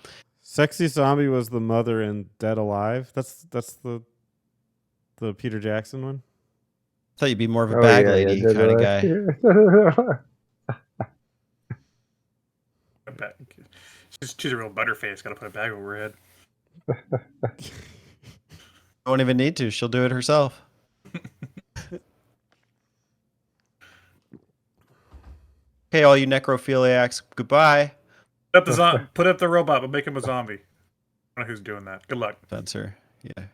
Sexy Zombie was the mother in Dead Alive. That's the Peter Jackson one. I thought you'd be more of a Oh, bag yeah, lady yeah, kind of guy. She's a real butterface. Got to put a bag over her head. Won't even need to. She'll do it herself. Okay, all you necrophiliacs, goodbye. Put up the robot, but make him a zombie. I don't know who's doing that. Good luck. Spencer. Yeah.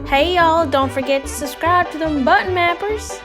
Hey y'all, don't forget to subscribe to them button mappers.